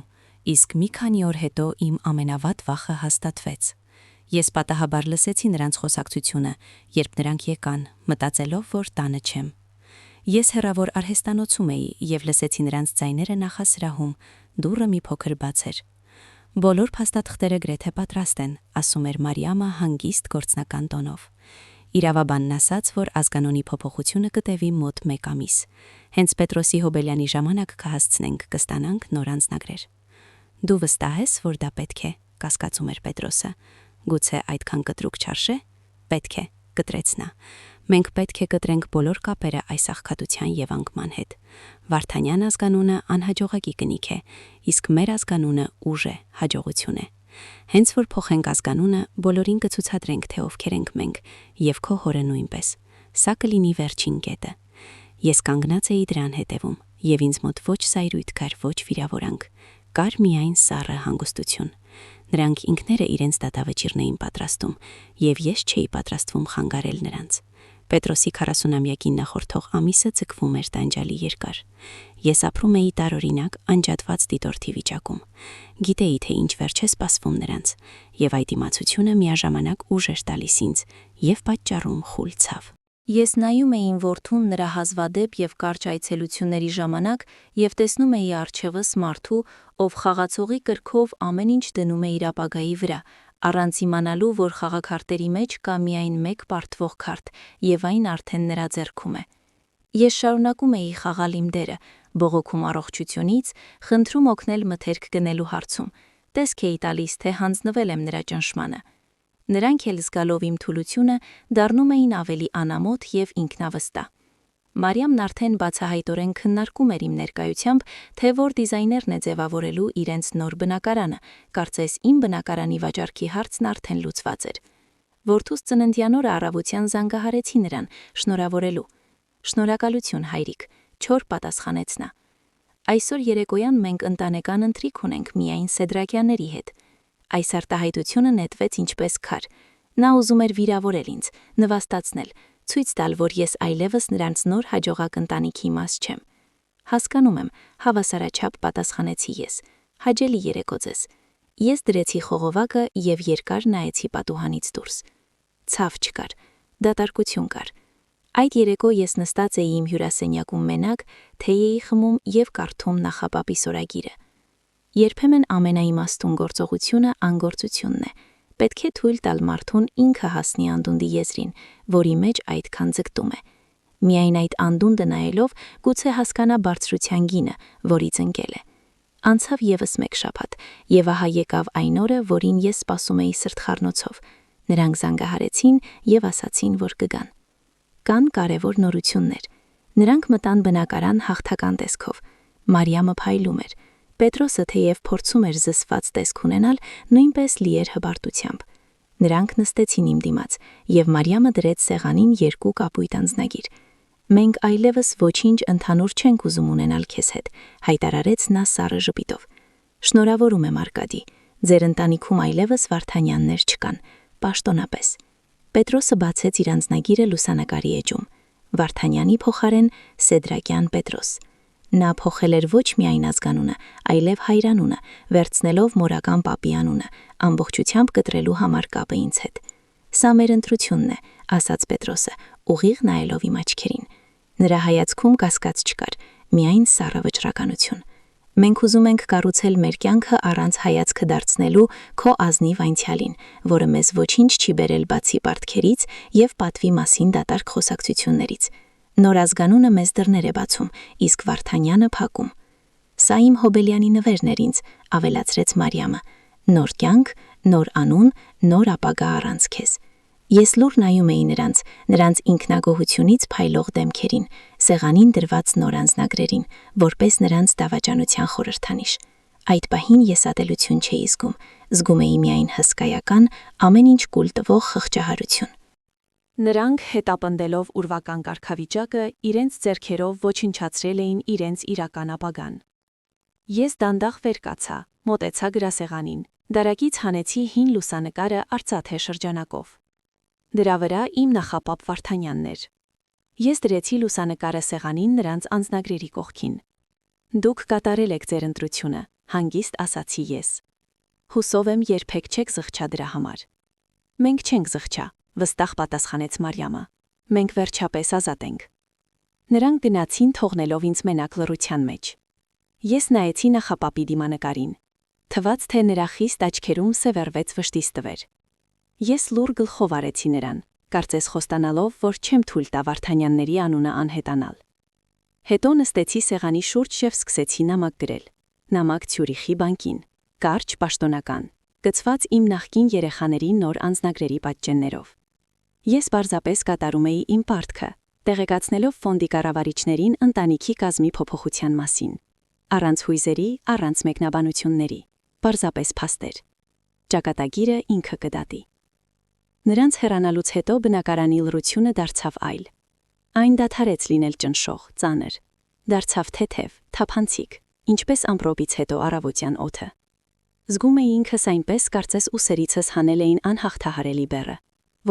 իսկ մի քանի օր հետո իմ ամենավատ վախը հաստատվեց։ Ես պատահաբար լսեցի նրանց խոսակցությունը, երբ նրանք եկան, մտածելով, որ տանը չեմ։ Ես հեռավոր արհեստանոցում էի եւ լսեցի նրանց ձայները նախասրահում, դուռը մի փոքր բաց էր։ Բոլոր փաստաթղթերը գրեթե պատրաստ են, ասում էր Մարիամը հանգիստ գործնական տոնով։ Իրավաբանն ասաց, որ ազգանունի փոփոխությունը կտևի մոտ 1 ամիս։ Հենց Պետրոսի Հոբելյանի ժամանակ կհասցնենք, կստանանք նոր անձնագրեր։ Դու վստահ ես, որ դա պետք է, կասկածում էր Պետրոսը։ Գուցե այդքան կտրուկ չարժե։ Պետք է, կտրեց նա։ Մենք պետք է կտրենք բոլոր կապերը այս աղքատության եւ անկման հետ։ Վարդանյան ազգանունը անհաջողակի կնիք է, իսկ մեր ազգանունը ուժ է, հաջողություն է։ Հենց որ փոխենք ազգանունը, բոլորին կցուցադրենք, թե ովքեր ենք մենք, եւ քո հորը նույնպես։ Սա կլինի վերջին կետը։ Ես կանգնած էի դրան հետևում, եւ ինձ մոտ ոչ սայրույթ կար, ոչ վիրավորանք, կար միայն սառը հանգստություն։ Նրանք ինքները իրենց դատավճիռն էին պատրաստում, եւ ես չէի պատրաստվում խանգարել նրանց։ Պետրոսի 40-ամյակին նախորդող ամիսը ձգվում էր տանջալի երկար։ Ես ապրում էի տարօրինակ, անջատված դիտորդի վիճակում։ Գիտեի, թե ինչ վերջ է սպասվում նրանց, եւ այդ իմացությունը միաժամանակ ուժ էր տալիս ինձ եւ պատճառում խուլ ցավ։ Ես նայում էի որդուն նրա հազվադեպ եւ կարճ այցելությունների ժամանակ եւ տեսնում էի առջևս մարդու, ով խաղացողի կրքով ամեն ինչ դնում է իր ապագայի վրա, առանց իմանալու, որ խաղաքարտերի մեջ կա միայն մեկ պարտվող քարտ եւ այն արդեն նրա ձեռքում է։ Ես շարունակում էի խաղալ իմ դերը, բողոքում առողջությունից, խնդրում օգնել մթերք գնելու հարցում։ Տեսք էի տալիս, թե հանձնվել եմ նրա ճնշմանը։ Նրանք էլ զգալով իմ թուլությունը դառնում էին ավելի անամոթ եւ ինքնավստահ։ Մարիամն արդեն բացահայտորեն քննարկում էր իմ ներկայությամբ, թե որ դիզայներն է ձևավորելու իրենց նոր բնակարանը, կարծես իմ բնակարանի վաճառքի հարցն արդեն լուծված էր։ Որդուս ծննդյան օրը առավոտյան զանգահարեցի նրան, շնորհավորելու։ Շնորհակալություն, հայրիկ, չոր պատասխանեց նա։ Այսօր երեկոյան մենք ընտանեկան ընթրիք ունենք միայն Սեդրակյանների հետ։ Այս արտահայտությունը նետվեց ինչպես քար։ Նա ուզում էր վիրավորել ինձ, նվաստացնել, ցույց տալ, որ ես այլևս նրանց նոր հաջողակ ընտանիքի մաս չեմ։
Հասկանում եմ, հավասարաչափ պատասխանեցի ես։ Հաճելի երեկո ձեզ։ Ես դրեցի խողովակը եւ երկար նայեցի պատուհանից դուրս։ Ցավ չկար, դատարկություն կար։ Այդ երեկո ես նստած էի իմ հյուրասենյակում մենակ, թեյ էի խմում եւ կարդում նախապապի սորագիրը։ Երբեմն ամենաիմաստուն գործողությունը անգործությունն է։ Պետք է թույլ տալ մարդուն ինքը հասնի անդունդի եզրին, որի մեջ այդքան ձգտում է։ Միայն այդ անդունդը նայելով գուցե հասկանա բարձրության գինը, որից ընկել է։ Անցավ եւս մեկ շաբաթ, եւ ահա եկավ այն օրը, որին ես սպասում էի սրտխառնոցով։ Նրանք զանգահարեցին եւ ասացին, որ կգան։ Կան կարևոր նորություններ։ Նրանք մտան բնակարան հաղթական տեսքով։ Մարիամը փայլում էր։ Պետրոսը թեև փորձում էր զսված տեսք ունենալ, նույնպես լի էր հբարտությամբ։ Նրանք նստեցին իմ դիմաց, եւ Մարիամը դրեց սեղանին 2 կապույտ անձնագիր։ Մենք այլևս ոչինչ ընդհանուր չենք ուզում ունենալ քեզ հետ, հայտարարեց նա սառը ժպիտով։ Շնորհավորում եմ Արկադի, ձեր ընտանիքում այլևս Վարդանյաններ չկան, պաշտոնապես։ Պետրոսը բացեց իր անձնագիրը լուսանկարի էջում։ Վարդանյանի փոխարեն Սեդրակյան Պետրոս։ Նա փոխել էր ոչ միայն ազգանունը, այլև հայրանունը, վերցնելով մորական պապի անունը, ամբողջությամբ կտրելու համար կապը ինձ հետ։ Սա մեր ընտրությունն է, ասաց Պետրոսը, ուղիղ նայելով իմ աչքերին։ Նրա հայացքում կասկած չկար, միայն սառը վճռականություն։ Մենք ուզում ենք կառուցել մեր կյանքը առանց հայացքը դարձնելու քո ազնիվ անցյալին, որը մեզ ոչինչ չի բերել բացի պարտքերից եւ պատվի մասին դատարկ խոսակցություններից։ Նոր ազգանունը մեզ դռներ է բացում, իսկ Վարդանյանը փակում։ Սա իմ Հոբելյանի նվերն էր ինձ, ավելացրեց Մարիամը։ Նոր կյանք, նոր անուն, նոր ապագա առանց քեզ։ Ես լուր նայում էի նրանց ինքնագոհությունից փայլող դեմքերին, սեղանին դրված նոր անձնագրերին, որպես նրանց դավաճանության խորհրդանիշ։ Այդ պահին ես ատելություն չէի զգում էի միայն հսկայական, ամեն ինչ կուլ տվող խղճահարություն։ Նրանք հետապնդելով ուրվական կարգավիճակը, իրենց ձեռքերով ոչնչացրել էին իրենց իրական ապագան։ Ես դանդաղ վեր կացա, մոտեցա գրասեղանին, դարակից հանեցի հին լուսանկարը արծաթե շրջանակով։ Դրա վրա իմ նախապապ Վարդանյանն էր։ Ես դրեցի լուսանկարը սեղանին նրանց անձնագրերի կողքին։ Դուք կատարել եք ձեր ընտրությունը, հանգիստ ասացի ես։ Հուսով եմ երբեք չեք զղջա դրա համար։ Մենք չենք զղջա, վստահ պատասխանեց Մարիամը։ Մենք վերջապես ազատ ենք։ Նրանք գնացին թողնելով ինձ մենակ լռության մեջ։ Ես նայեցի նախապապի դիմանկարին։ Թվաց, թե նրա խիստ աչքերում սևեռվեց վշտից տվեր։ Ես լուր գլխով արեցի նրան, կարծես խոստանալով, որ չեմ թույլ տա Վարդանյանների անունը անհետանալ։ Հետո նստեցի սեղանի շուրջ եւ սկսեցի նամակ գրել։ Նամակ Ցյուրիխի բանկին, կարճ պաշտոնական, գծված իմ նախկին երեխաների նոր անձնագրերի պատճեններով։ Ես պարզապես կատարում էի իմ պարտքը, տեղեկացնելով ֆոնդի կառավարիչներին ընտանիքի կազմի փոփոխության մասին։ Առանց հույզերի, առանց մեկնաբանությունների, պարզապես փաստեր։ Ճակատագիրը ինքը կդատի։ Նրանց հեռանալուց հետո բնակարանի լռությունը դարձավ այլ։ Այն դադարեց լինել ճնշող, ծանր, դարձավ թեթև, թափանցիկ, ինչպես ամպրոպից հետո առավոտյան օդը։ Զգում էի ինքս այնպես, կարծես ուսերիցս հանել էին անհաղթահարելի բեռը,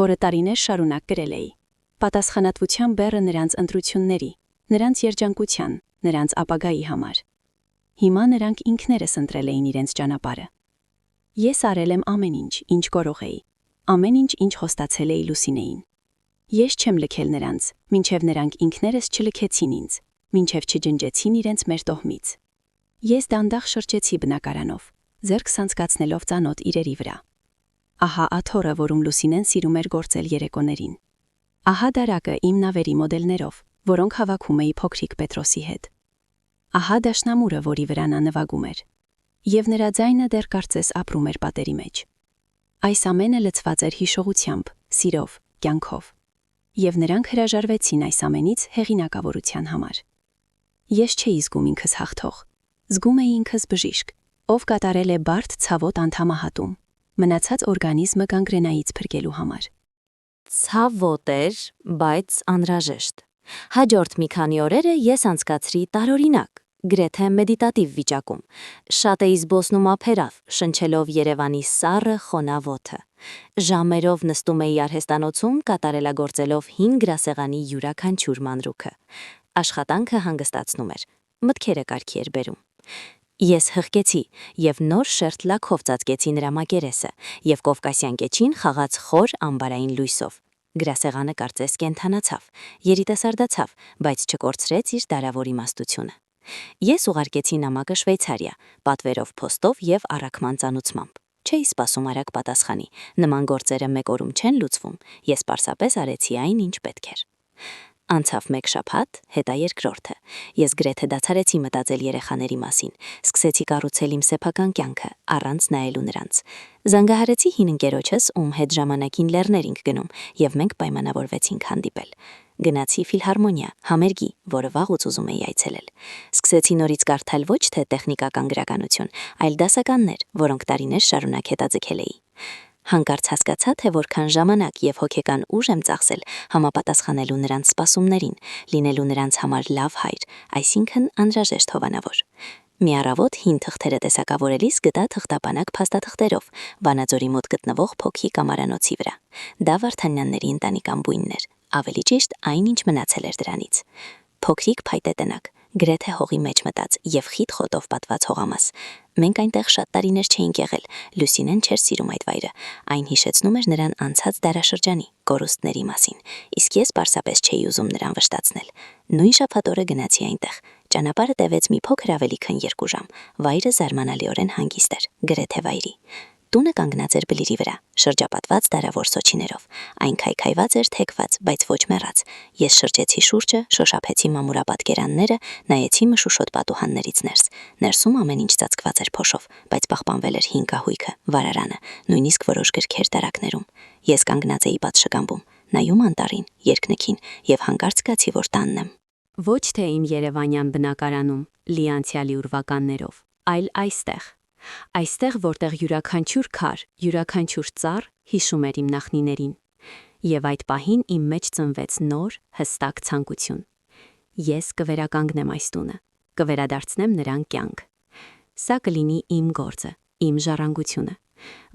որը տարիներ շարունակ գրել էի։ Պատասխանատվության բեռը նրանց ընտրությունների, նրանց երջանկության, նրանց ապագայի համար։ Հիմա նրանք ինքներս ընտրել էին իրենց ճանապարհը։ Ես արել եմ ամեն ինչ, ինչ կարող էի, ամեն ինչ, ինչ խոստացել էի Լուսինեին։ Ես չեմ լքել նրանց, մինչև նրանք ինքներս չլքեցին ինձ, մինչև չջնջեցին իրենց մեր տոհմից։ Ես դանդաղ շրջեցի բնակարանով, ձեռք սանցկացնելով ծանոթ իրերի վրա։ Ահա աթոռը, որում Լուսինեն սիրում էր գործել երեկոներին։ Ահա դարակը իմ նավերի մոդելներով, որոնք հավաքում էի փոքրիկ Պետրոսի հետ։ Ահա դաշնամուրը, որի վրա նա նվագում էր։ Եվ նրա ձայնը դեռ կարծես ապրում էր պատերի մեջ։ Այս ամենը լցված էր հիշողությամբ, սիրով, կյանքով։ Եվ նրանք հրաժարվեցին այս ամենից հեղինակավորության համար։ Ես չէի զգում ինքս հաղթող, զգում էի ինքս բժիշկ, ով կատարել է բարդ ցավոտ անդամահատում, մնացած օրգանիզմը գանգրենայից փրկելու համար։
Ցավոտ էր, բայց անհրաժեշտ։ Հաջորդ մի քանի օրերը ես անցկացրի տարօրինակ, գրեթե մեդիտատիվ վիճակում։ Շատ էի զբոսնում ափերով, շնչելով Երևանի սառը խոնավ օդը։ Ժամերով նստում էի արհեստանոցում, կատարելագործելով հին գրասեղանի յուրաքանչյուր մանրուքը։ Աշխատանքը հանգստացնում էր,
մտքերը կարգի էր բերում։ Ես հղկեցի եւ նոր շերտ լաքով ծածկեցի նրա մակերեսը եւ կովկասյան կեչին խաղաց խոր ամբարային լույսով։ Գրասեղանը կարծես կենթանացավ, երիտասարդացավ, բայց չկորցրեց իր դարավոր իմաստությունը։ Ես ուղարկեցի նամակը Շվեյցարիա, պատվերով փոստով եւ առաքման ծանուցմամբ։ Չէի սպասում արագ պատասխանի, նման գործերը մեկ օրում չեն լուծվում, ես պարզապես արեցի այն, ինչ պետք էր։ Անցավ մեկ շաբաթ, հետա երկրորդը։ Ես գրեթե դադարեցի մտածել երեխաների մասին, սկսեցի կառուցել իմ սեփական կյանքը, առանց նայելու նրանց։ Զանգահարեցի հին ընկերոջս, ում հետ ժամանակին լեռներ ենք գնում, եւ մենք պայմանավորվեցինք հանդիպել։ Գնացի ֆիլհարմոնիա, համերգի, որը վաղուց ուզում էի այցելել։ Սկսեցի նորից կարդալ ոչ թե տեխնիկական գրականություն, այլ դասականներ, որոնք տարիներ շարունակ հետաձգել էի։ Հանկարծ հասկացա, թե որքան ժամանակ եւ հոգեկան ուժ եմ ծախսել համապատասխանելու նրանց սպասումներին, լինելու նրանց համար լավ հայր, այսինքն անհրաժեշտ հովանավոր։ Մի առավոտ հին թղթերը տեսակավորելիս գտա թղթապանակ փաստաթղթերով, Վանաձորի մոտ գտնվող փոքրիկ կամարանոցի վրա։ Դա Վարդանյանների ընտանեկան բույնն էր, ավելի ճիշտ այն, ինչ մնացել էր դրանից։ Փոքրիկ փայտե տնակ, գրեթե հողի մեջ մտած եւ խիտ խոտով պատված հողամաս։ Մենք այնտեղ շատ տարիներ չէինք եղել, Լուսինեն չէր սիրում այդ վայրը, այն հիշեցնում էր նրան անցած դարաշրջանի, կորուստների մասին, իսկ ես պարզապես չէի ուզում նրան վշտացնել։ Նույն շաբաթօրը գնացի այնտեղ։ Ճանապարհը տևեց մի փոքր ավելի քան 2 ժամ, վայրը զարմանալիորեն հանգիստ էր, գրեթե վայրի։ Տունը կանգնած էր բլիրի վրա, շրջապատված դարավոր սոչիներով։ Այն քայքայված էր թեքված, բայց ոչ մեռած։ Ես շրջեցի շուրջը, շոշափեցի մամուրապատ կերանները, նայեցի մշուշոտ պատուհաններից ներս։ Ներսում ամեն ինչ ծածկված էր փոշով, բայց պահպանվել էր հին կահույքը, վարարանը, նույնիսկ որոշ գրքեր տարակներում։ Ես կանգնած էի պատշգամբում, նայում անտառին, երկնքին եւ հանկարծ զգացի, որ տանն եմ։
Ոչ թե իմ երևանյան բնակարանում, լի անցյալի ուրվականներով, այլ այստեղ, որտեղ յուրաքանչյուր քար, յուրաքանչյուր ծառ հիշում էր իմ նախնիներին։ Եվ այդ պահին իմ մեջ ծնվեց նոր, հստակ ցանկություն։ Ես կվերականգնեմ այս տունը, կվերադարձնեմ նրան կյանք։ Սա կլինի իմ գործը, իմ ժառանգությունը։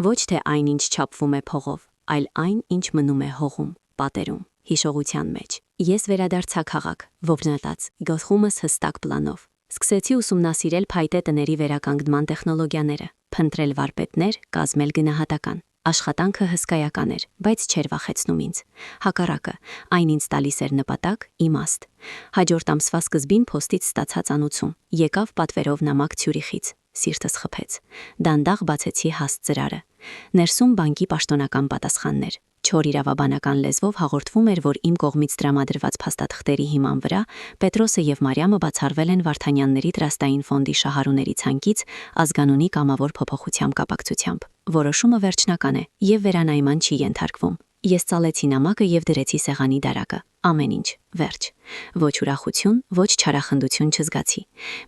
Ոչ թե այն, ինչ չափվում է փողով, այլ այն, ինչ մնում է հողում, պատերում, հիշողության մեջ։ Ես վերադարձա քաղաք, ողջնած, գլխումս հստակ պլանով։ Սկսեցի ուսումնասիրել փայտե տների վերականգնման տեխնոլոգիաները, փնտրել վարպետներ, կազմել գնահատական։ Աշխատանքը հսկայական էր, բայց չէր վախեցնում ինձ։ Հակառակը, այն ինձ տալիս էր նպատակ, իմաստ։ Հաջորդ ամսվա սկզբին փոստից ստացա ծանուցում, եկավ պատվերով նամակ Ցյուրիխից, սիրտս խփեց։ Դանդաղ բացեցի հաստ ծրարը։ Ներսում բանկի պաշտոնական պատասխաններ։ Չոր իրավաբանական լեզվով հաղորդվում էր, որ իմ կողմից տրամադրված փաստաթղթերի հիման վրա Պետրոսը եւ Մարիամը բացառվել են Վարդանյանների տրաստային ֆոնդի շահառուների ցանկից ազգանունի կամավոր փոփոխությամբ կապակցությամբ։ Որոշումը վերջնական է եւ վերանայման չի ենթարկվում։ Ես ծալեցի նամակը եւ դրեցի սեղանի դարակը։ Ամեն ինչ, վերջ։ Ոչ ուրախություն, ոչ չարախնդություն չզգացի։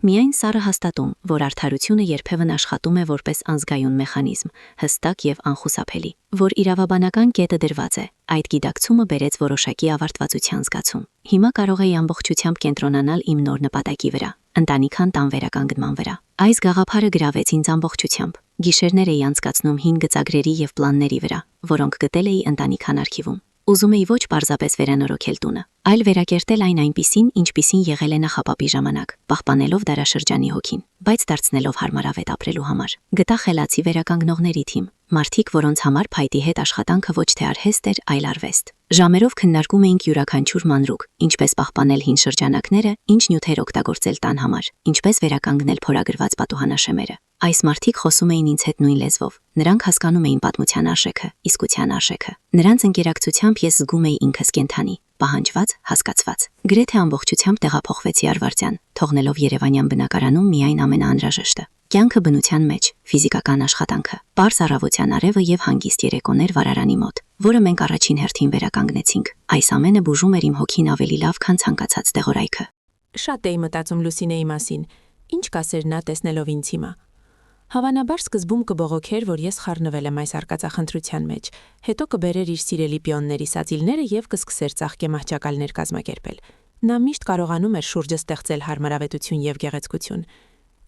Միայն սառը հաստատում, որ արդարությունը երբևն աշխատում է որպես անզգայուն մեխանիզմ, հստակ եւ անխուսափելի, որ իրավաբանական կետը դրված է։ Այդ գիտակցումը բերեց որոշակի ավարտվածության զգացում։ Հիմա կարող էի ամբողջությամբ կենտրոնանալ իմ նոր նպատակի վրա, ընտանիքան տան վերականգնման վրա։ Այս գաղափարը գրավեց ինձ ամբողջությամբ։ Գիշերներ էի անցկացնում հին գծագրերի եւ պլանների վրա, որոնք գտել էի ընտանիքան արխիվում։ Ուզում էի ոչ պարզապես վերանորոգել տունը, այլ վերակերտել այն այնպիսին, ինչպիսին եղել է նախապապի ժամանակ, պահպանելով դարաշրջանի հոգին, բայց դարձնելով հարմարավետ ապրելու համար։ Գտա խելացի վերականգնողների թիմ, մարդիկ, որոնց համար փայտի հետ աշխատանքը ոչ թե արհեստ էր, այլ արվեստ։ Ժամերով քննարկում էինք յուրաքանչյուր մանրուք, ինչպես պահպանել հին շրջանակները, ինչ նյութեր օգտագործել տան համար, ինչպես վերականգնել փորագրված պատուհանաշեմերը։ Այս մարդիկ խոսում էին ինձ հետ նույն լեզվով։ Նրանք հասկանում էին պատմության արժեքը, իսկության արժեքը։ Նրանց ընկերակցությամբ ես զգում էի ինքս կենդանի, պահանջված, հասկացված։ Գրեթե ամբողջությամբ տեղափոխվեցի Արվարձյան, թողնելով Երևանյան բնակարանում միայն ամենաանհրաժեշտը։ Կյանքը բնության մեջ, ֆիզիկական աշխատանքը, պարզ առավոտյան արևը եւ հանգիստ երեկոներ վարարանի մոտ, որը մենք առաջին հերթին վերականգնեցինք։ Այս ամենը բուժում էր իմ հոգին ավելի լավ, քան ցանկացած տեղորայքը։
Շատ էի մտածում Լուսինեի մասին։ Ինչ կասեր նա տեսնելով ինձ հիմա։ Հավանաբար սկզբում կբողոքեր, որ ես խառնվել եմ այս արկածախնդրության մեջ, հետո կբերեր իր սիրելի պիոնների սածիլները եւ կսկսեր ծաղկե մահճակալներ կազմակերպել։ Նա միշտ կարողանում էր շուրջը ստեղծել հարմարավետություն եւ գեղեցկություն։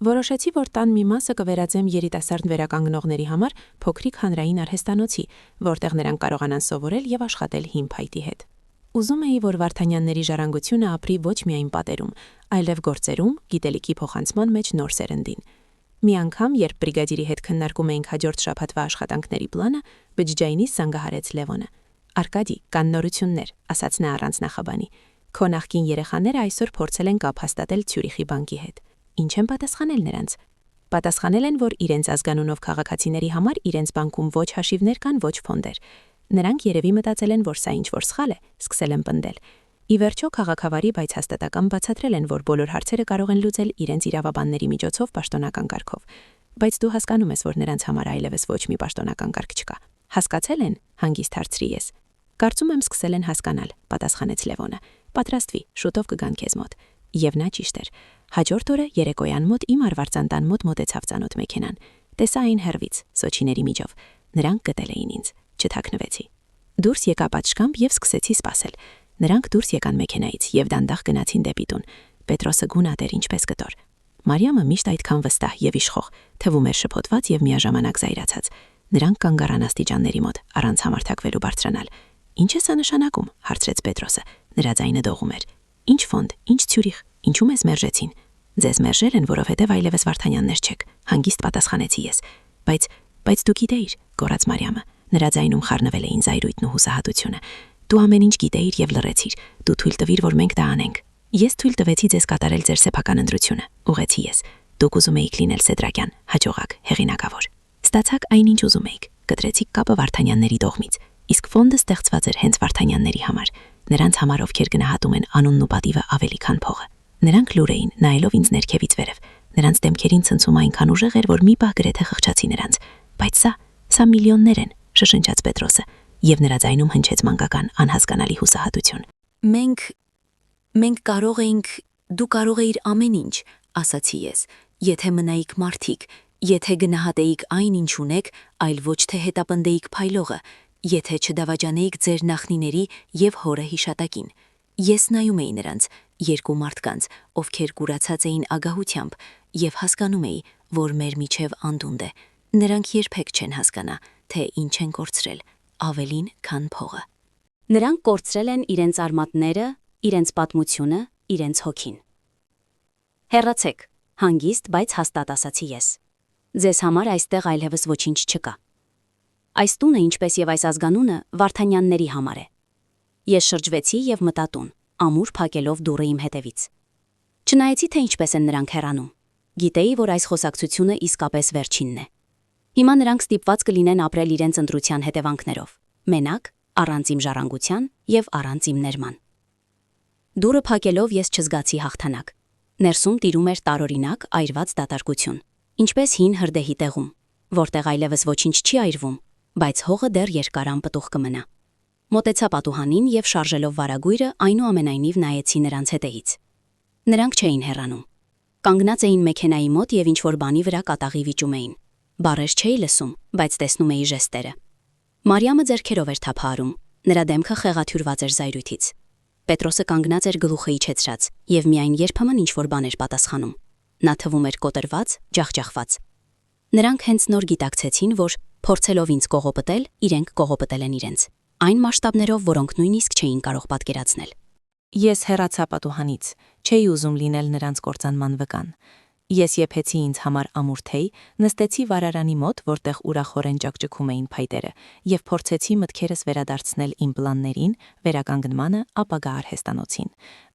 Որոշեցի, որ տան մի մասը կվերածեմ երիտասարդ վերականգնողների համար փոքրիկ հանրային արհեստանոցի, որտեղ նրանք կարողանան սովորել եւ աշխատել հին փայտի հետ։ Ուզում էի, որ Վարդանյանների ժառանգությունը ապրի ոչ միայն պատերում, այլև գործերում, գիտելիքի փոխանցման մեջ նոր սերնդին։ Մի անգամ, երբ բրիգադիրի հետ քննարկում էինք հաջորդ շաբաթվա աշխատանքների պլանը, բջջայինից զանգահարեց Լևոնը։ «Արկադի, կան նորություններ», ասաց նա առանց նախաբանի։ «Քո նախկին երեխաները այսօր փորձել են կապ հաստատել Ցյուրիխի բանկի հետ»։ Ինչ են պատասխանել նրանց։ Պատասխանել են, որ իրենց ազգանունով քաղաքացիների համար իրենց բանկում ոչ հաշիվներ կան, ոչ ֆոնդեր։ Նրանք երևի մտածել են, որ սա ինչ-որ սխալ է, սկսել են պնդել։ Ի վերջո քաղաքավարի, բայց հաստատակամ բացատրել են, որ բոլոր հարցերը կարող են լուծել իրենց իրավաբանների միջոցով պաշտոնական կարգով։ Բայց դու հասկանում ես, որ նրանց համար այլևս ոչ մի պաշտոնական կարգ չկա։ Հասկացել են, հանգիստ հարցրի ես։ Կարծում եմ սկսել են հասկանալ, պատասխանեց Լևոնը։ Պատրաստվի, շուտով կգան քեզ մոտ։ Եվ նա ճիշտ էր։ Հաջորդ օրը երեկոյան մոտ իմ արվարձան մոտ մոտեցավ ծանոթ մեքենան։ Տեսա այն հեռվից, Սոչիների միջով։ Նրանք գտել էին ինձ։ Չթաքնվեցի։ Դուրս եկա պատշգամբ եւ սկսեցի սպասել։ Նրանք դուրս եկան մեքենայից եւ դանդաղ գնացին դեպի տուն։ Պետրոսը գունատ էր ինչպես կտոր։ Մարիամը միշտ այդքան վստահ եւ իշխող, թվում էր շփոթված եւ միաժամանակ զայրացած։ Նրանք կանգ առան աստիճանների մոտ, առանց համարթակվելու բարձրանալ։ Ինչ է սա նշանակում, հարցրեց Պետրոսը։ Նրա ձայնը դողում էր։ Ինչ ֆոնդ, ինչ Ցյուրիխ, ինչու մեզ մերժեցին։ Ձեզ մերժել են, որովհետև այլևս Վարդանյաններ չեք, հանգիստ պատասխանեցի ես։ Բայց դու գիտեիր, գոռաց Մարիամը։ Նրա ձայնում խառնվել էին զայրույթն ու հուսահատությունը։ Դու ամեն ինչ գիտեիր եւ լռեցիր։ Դու թույլ տվիր, որ մենք դա անենք։ Ես թույլ տվեցի ձեզ կատարել ձեր սեփական ընտրությունը, ուղեցի ես։ Դուք ուզում էիք լինել Սեդրակյան, հաջողակ, հեղինակավոր։ Ստացաք այնինչ ուզում էիք, կտրեցիք կապը Վարդանյանների տողմից։ Իսկ ֆոնդը ստեղծված էր հենց Վարդանյանների համար, նրանց համար, ովքեր գնահատում են անունն ու պատիվը ավելի քան փողը։ Նրանք լուր էին, նայելով ինձ ներքևից վերև։ Նրանց դեմքերին ցնցում այնքան ուժեղ էր, որ մի պահ գրեթե խղճացի նրանց։ Բայց սա միլիոններ են, շշնջաց Պետրոսը, եւ նրա ձայնում հնչեց մանկական անհասկանալի հուսահատություն։
Մենք կարող էինք, դու կարող էիր ամեն ինչ, ասացի ես, եթե մնայիք մարդիկ, եթե գնահատեիք այն ինչ ունեք, այլ ոչ թե հետապնդեիք փայլողը, եթե չդավաճանեիք ձեր նախնիների եւ հորը հիշատակին։ Ես նայում էի նրանց, երկու մարդկանց, ովքեր կուրացած էին ագահությամբ, եւ հասկանում էի, որ մեր միջև անդունդ է։ Նրանք երբեք չեն հասկանա, թե ինչ են կորցրել, ավելին քան փողը։ Նրանք կորցրել են իրենց արմատները, իրենց պատմությունը, իրենց հոգին։ Հեռացեք, հանգիստ, բայց հաստատ ասացի ես։ Ձեզ համար այստեղ այլևս ոչինչ չկա։ Այս տունը, ինչպես եւ այս ազգանունը, Վարդանյանների համար է։ Ես շրջվեցի եւ մտա տուն, ամուր փակելով դուռը իմ հետևից։ Չնայեցի, թե ինչպես են նրանք հեռանում։ Գիտեի, որ այս խոսակցությունը իսկապես վերջինն է։ Հիմա նրանք ստիպված կլինեն ապրել իրենց ընտրության հետևանքներով, մենակ, առանց իմ ժառանգության եւ առանց իմ ներման։ Դուռը փակելով ես չզգացի հաղթանակ։ Ներսում տիրում էր տարօրինակ այրված դատարկություն, ինչպես հին հրդեհի տեղում, որտեղ այլևս ոչինչ չի այրվում, բայց հողը դեռ երկար անպտուղ կմնա։ Մոտեցա պատուհանին եւ շարժելով վարագույրը այնուամենայնիվ նայեցի նրանց հետեից։ Նրանք չէին հեռանում։ Կանգնած էին մեքենայի մոտ եւ ինչ-որ բանի վրա կատաղի վիճում էին։ Բառեր չէի լսում, բայց տեսնում էի ժեստերը։ Մարիամը ձեռքերով էր թափահարում, նրա դեմքը խեղաթյուրված էր զայրույթից։ Պետրոսը կանգնած էր գլուխը իջեցրած եւ միայն երբեմն ինչ-որ բան էր պատասխանում։ Նա թվում էր կոտրված, ջախջախված։ Նրանք հենց նոր գիտակցեցին, որ փորձելով ինձ կողոպտել, իրենք կողոպտել են իրենց։ Այն մասշտաբներով, որոնք նույնիսկ չէին կարող պատկերացնել։
Ես հեռացա պատուհանից, չէի ուզում լինել նրանց կործանման վկան։ Ես եփեցի ինձ համար ամուր թեյ, նստեցի վարարանի մոտ, որտեղ ուրախորեն ճակճկում էին փայտերը, եւ փորձեցի մտքերս վերադարձնել իմ պլաններին, վերականգնմանը, ապագա արհեստանոցին։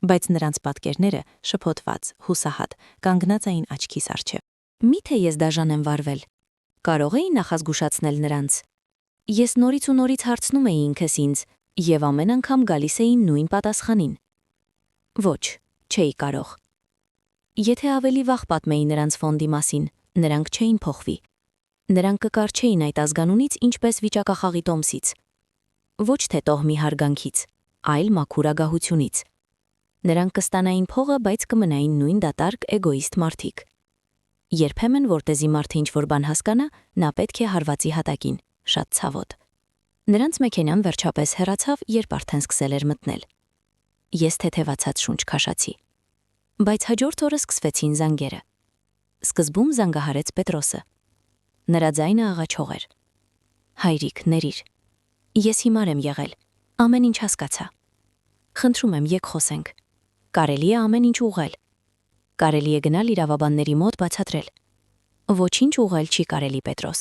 Բայց նրանց պատկերները շփոթված, հուսահատ, կանգնած էին աչքիս առջև։
Միթե ես դաժան եմ վարվել։ Կարող էի նախազգուշացնել նրանց։ Ես նորից ու նորից հարցնում էի ինքս ինձ, եւ ամեն անգամ գալիս էին նույն պատասխանին։ Ոչ, չէի կարող։ Եթե ավելի վաղ պատմեի նրանց ֆոնդի մասին, նրանք չէին փոխվի։ Նրանք կկարչեին այդ ազգանունից ինչպես վիճակախաղի տոմսից։ Ոչ թե տոհմի հարգանքից, այլ մաքուր ագահությունից։ Նրանք կստանային փողը, բայց կմնային նույն դատարկ էգոիստ մարդիկ։ Երբեմն, որտեզի մարդը ինչ-որ բան հասկանա, նա պետք է հարվածի հատակին, շատ ցավոտ։ Նրանց մեքենան վերջապես հեռացավ, երբ արդեն սկսել էր մտնել։ Ես թեթևացած շունչ քաշացի։ Բայց հաջորդ օրը սկսվեցին զանգերը։ Սկզբում զանգահարեց Պետրոսը։ Նրա ձայնը աղաչող էր։ Հայրիկ, ներիր։ Ես հիմար եմ եղել։ Ամեն ինչ հասկացա։ Խնդրում եմ, եք խոսենք։ Կարելի է ամեն ինչ ուղղել։ Կարելի է գնալ իրավաբանների մոտ բացատրել։ Ոչինչ ուղղել չի կարելի, Պետրոս։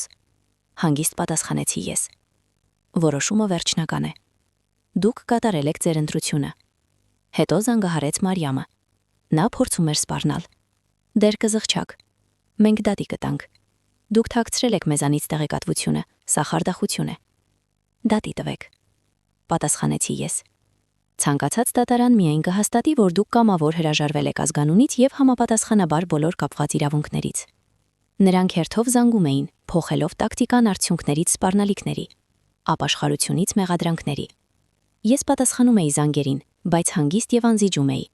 Հանգիստ պատասխանեցի ես։ Որոշումը վերջնական է։ Դուք կատարել եք ձեր ընտրությունը։ Հետո զանգահարեց Մարիամը։ Նա փորձում էր սպառնալ։ Դեր կզղջաք։ Մենք դատի կտանք։ Դուք թաքցրել եք մեզանից տեղեկատվությունը, սա խարդախություն է։ Դատի տվեք։ Պատասխանեցի ես։ Ցանկացած դատարան միայն կհաստատի, որ դուք կամավոր հրաժարվել եք ազգանունից եւ համապատասխանաբար բոլոր կապված իրավունքներից։ Նրանք հերթով զանգում էին, փոխելով տակտիկան արդյունքներից սպառնալիքների, ապաշխարությունից մեղադրանքների։ Ես պատասխանում էի զանգերին, բայց հանգիստ եւ անզիջում էի։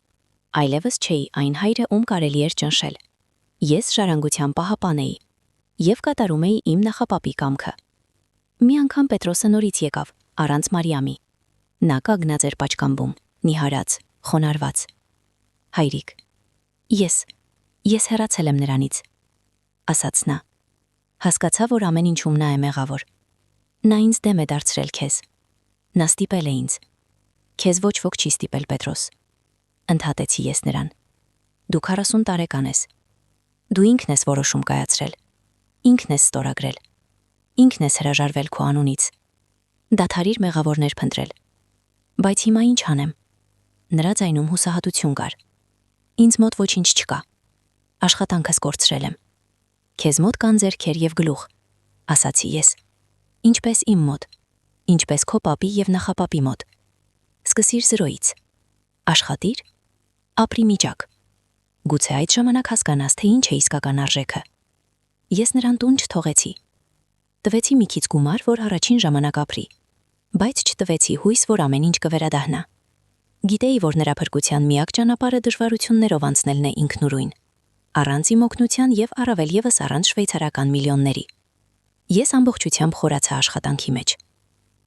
Այլևս չէի այն հայրը, ում կարելի էր ճնշել։ Ես ժառանգության պահապան էի եւ կատարում էի իմ նախապապի կամքը։ Մի անգամ Պետրոսը նորից եկավ, առանց Մարիամի։ Նա կանգնած էր պաճկամբում, նիհարած, խոնարհված։ Հայրիկ, ես հեռացել եմ նրանից, ասաց նա։ Հասկացա, որ ամեն ինչում նա է մեղավոր։ Նա ինձ դեմ է դարձրել քեզ։ Նա ստիպել է ինձ։ Քեզ ոչ ոք չի ստիպել, Պետրոս։ Ընդհատեցի ես նրան։ Դու 40 տարեկան ես։ Դու ինքն ես որոշում կայացրել։ Ինքն ես ստորագրել։ Ինքն ես հրաժարվել քո անունից։ Դադարիր մեղավորներ փնտրել։ Բայց հիմա ինչ անեմ։ Նրա ձայնում հուսահատություն կար։ Ինձ մոտ ոչինչ չկա։ Աշխատանքս կորցրել եմ։ Քեզ մոտ կան ձեռքեր եւ գլուխ, ասացի ես։ Ինչպես իմ մոտ, ինչպես քո պապի եւ նախապապի մոտ։ Սկսիր զրոյից։ Աշխատիր, ապրի միջակ։ Գուցե այդ ժամանակ հասկանաս, թե ինչ է իսկական արժեքը։ Ես նրան տուն չթողեցի։ Տվեցի մի քիչ գումար, որ առաջին ժամանակ ապրի, բայց չտվեցի հույս, որ ամեն ինչ կվերադառնա։ Գիտեի, որ նրա փրկության միակ ճանապարհը դժվարություններով անցնելն է ինքնուրույն, առանց իմ օգնության եւ առավել եւս առանց շվեյցարական միլիոնների։ Ես ամբողջությամբ խորացա աշխատանքի մեջ։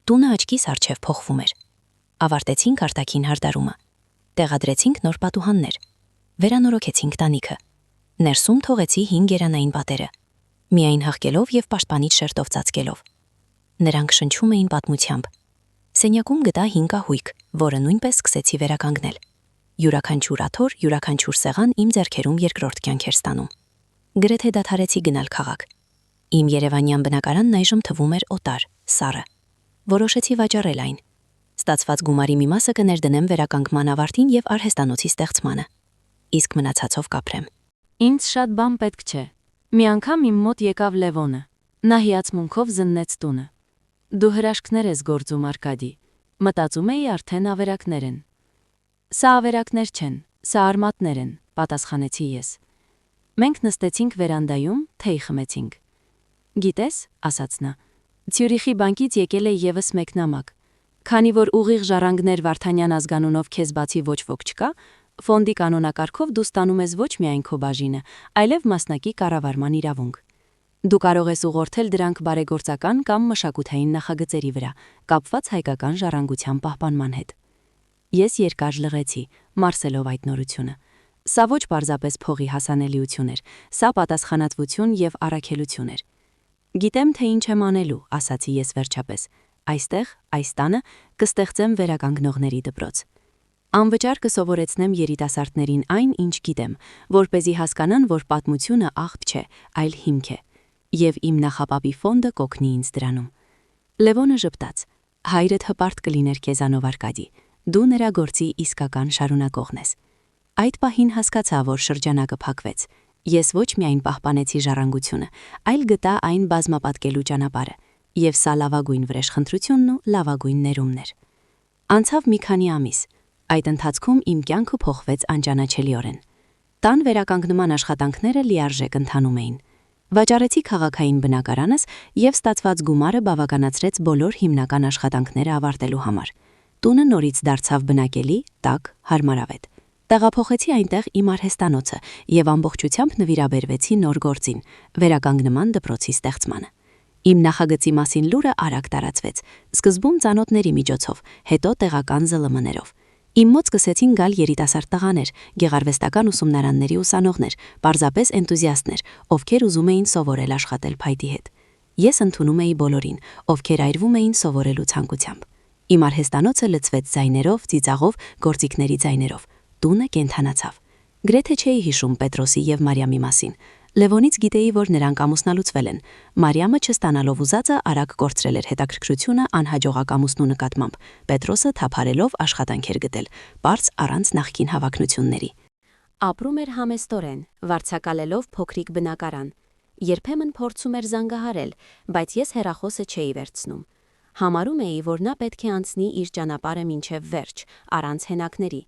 Տունը աչքիս առջև փոխվում էր։ Ավարտեցինք արտաքին հարդարումը։ Տեղադրեցինք նոր պատուհաններ։ Վերանորոգեցինք տանիքը։ Ներսում թողեցի 5 գերանային պատերը, միայն հղկելով եւ պաշտպանիչ շերտով ծածկելով։ Նրանք շնչում էին պատմությամբ։ Սենյակում գտա 5 կահույք, որը նույնպես սկսեցի վերականգնել։ Յուրաքանչյուր աթոռ, յուրաքանչյուր սեղան իմ ձեռքերում երկրորդ կյանք էր ստանում։ Գրեթե դադարեցի գնալ քաղաք։ Իմ երևանյան բնակարանն այժմ թվում էր օտար, սառը։ Որոշեցի վաճառել այն։ Ստացված գումարի մի մասը կներդնեմ վերականգնման ավարտին եւ արհեստանոցի ստեղծմանը։ Իսկ մնացածով կապրեմ։
Ինձ շատ բան պետք չէ։ Մի անգամ իմ մոտ եկավ Լևոնը։ Նա հիացմունքով զննեց տունը։ Դու հրաշքներ ես գործում, Արկադի։ Մտածում էի արդեն ավերակներ են։ Սա ավերակներ չեն, սա արմատներ են, պատասխանեցի ես։ Մենք նստեցինք վերանդայում, թեյ խմեցինք։ Գիտես, ասաց նա, Ցյուրիխի բանկից եկել է եւս մեկ նամակ։ Քանի որ ուղիղ ժառանգներ Վարդանյան ազգանունով քեզ բացի ոչ ոք չկա, ֆոնդի կանոնակարգով դու ստանում ես ոչ միայն քո բաժինը, այլև մասնակի կառավարման իրավունք։ Դու կարող ես ուղղորդել դրանք բարեգործական կամ մշակութային նախագծերի վրա, կապված հայկական ժառանգության պահպանման հետ։ Ես երկար լռեցի, մարսելով այդ նորությունը։ Սա ոչ պարզապես փողի հասանելիություն էր, սա պատասխանատվություն եւ առաքելություն էր։ Գիտեմ, թե ինչ եմ անելու, ասացի ես վերջապես։ Այստեղ, այս տանը, կստեղծեմ վերականգնողների դպրոց։ Անվճար կսովորեցնեմ երիտասարդներին այն, ինչ գիտեմ, որպեսզի հասկանան, որ պատմությունը աղբ չէ, այլ հիմք է, եւ իմ նախապապի ֆոնդը կօգնի ինձ դրանում։ Լևոնը ժպտաց. հայրդ հպարտ կլիներ քեզանով, Արկադի, դու նրա գործի իսկական շարունակողն ես։ Այդ պահին հասկացա, որ շրջանակը փակվեց։ Ես ոչ միայն պահպանեցի ժառանգությունը, այլ գտա այն բազմապատկելու ճանապարհը, եւ սա լավագույն վրեժխնդրությունն ու լավագույն ներումն էր։ Անցավ մի քանի ամիս։ Այդ ընթացքում իմ կյանքը փոխվեց անճանաչելիորեն։ Տան վերականգնման աշխատանքները լիարժեք ընթանում էին։ Վաճառեցի քաղաքային բնակարանս եւ ստացված գումարը բավականացրեց բոլոր հիմնական աշխատանքները ավարտելու համար։ Տունը նորից դարձավ բնակելի, տաք, հարմարավետ։ Տեղափոխեցի այնտեղ իմ արհեստանոցը եւ ամբողջությամբ նվիրաբերվեցի նոր գործին՝ վերականգնման դպրոցի ստեղծմանը։ Իմ նախագծի մասին լուրը արագ տարածվեց, սկզբում ծանոթների միջոցով, հետո տեղական ԶԼՄ-ներով։ Իմ մոտ սկսեցին գալ երիտասարդ տղաներ, գեղարվեստական ուսումնարանների ուսանողներ, պարզապես էնտուզիաստներ, ովքեր ուզում էին սովորել աշխատել փայտի հետ։ Ես ընդունում էի բոլորին, ովքեր այրվում էին սովորելու ցանկությամբ։
Իմ արհեստանոցը լցվեց ձայներով, ծիծաղով, գործիքների ձայներով։ Տունը կենթանացավ։ Գրեթե չէի հիշում Պետրոսի եւ Մարիամի մասին։ Լևոնից գիտեի, որ նրանք ամուսնալուծվել են։ Մարիամը չստանալով ուզածը արագ կորցրել էր հետաքրքրությունը անհաջողակ ամուսնու նկատմամբ։ Պետրոսը թափարելով աշխատանք էր գտել, պարզ առանց նախկին հավակնությունների։
Ապրում էր համեստորեն, վարձակալելով փոքրիկ բնակարան։ Երբեմն փորձում էր զանգահարել, բայց ես հեռախոսը չէի վերցնում։ Համարում էի, որ նա պետք է անցնի իր ճանապարհը մինչև վերջ, առանց հենակների,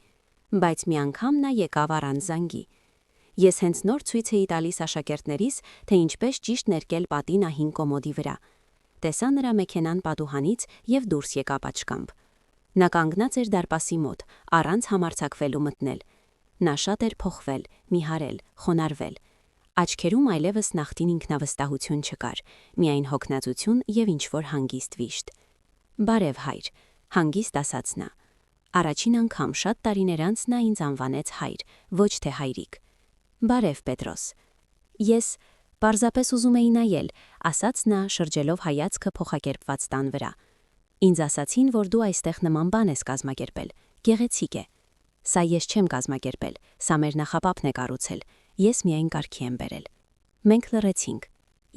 բայց մի անգամ նա եկավ առանց զանգի։ Ես հենց նոր ցույց էի տալիս աշակերտներիս, թե ինչպես ճիշտ ներկել պատին ահին կոմոդի վրա։ Տեսա նրա մեքենան պատուհանից եւ դուրս եկավ աչքամբ։ Նա կանգնած էր դարպասի մոտ, առանց համարձակվելու մտնել։ Նա շատ էր փոխվել, նիհարել, խոնարհվել։ Աչքերում այլևս նախտին ինքնավստահություն չկար, միայն հոգնածություն եւ ինչ-որ հանգիստ վիշտ։ «Բարև, հայր», հանգիստ ասաց նա։ Առաջին անգամ շատ տարիներ անց նա ինձ անվանեց հայր, ոչ թե հայրիկ։ «Բարև, Պետրոս»։ Ես պարզապես ուզում էի նայել, ասաց նա, շրջելով հայացքը փոխակերպված տան վրա։ Ինձ ասացին, որ դու այստեղ նման բան ես կազմակերպել, գեղեցիկ է։ Սա ես չեմ կազմակերպել, սա մեր նախապապն է կառուցել, ես միայն կարգի եմ բերել։ Մենք լռեցինք։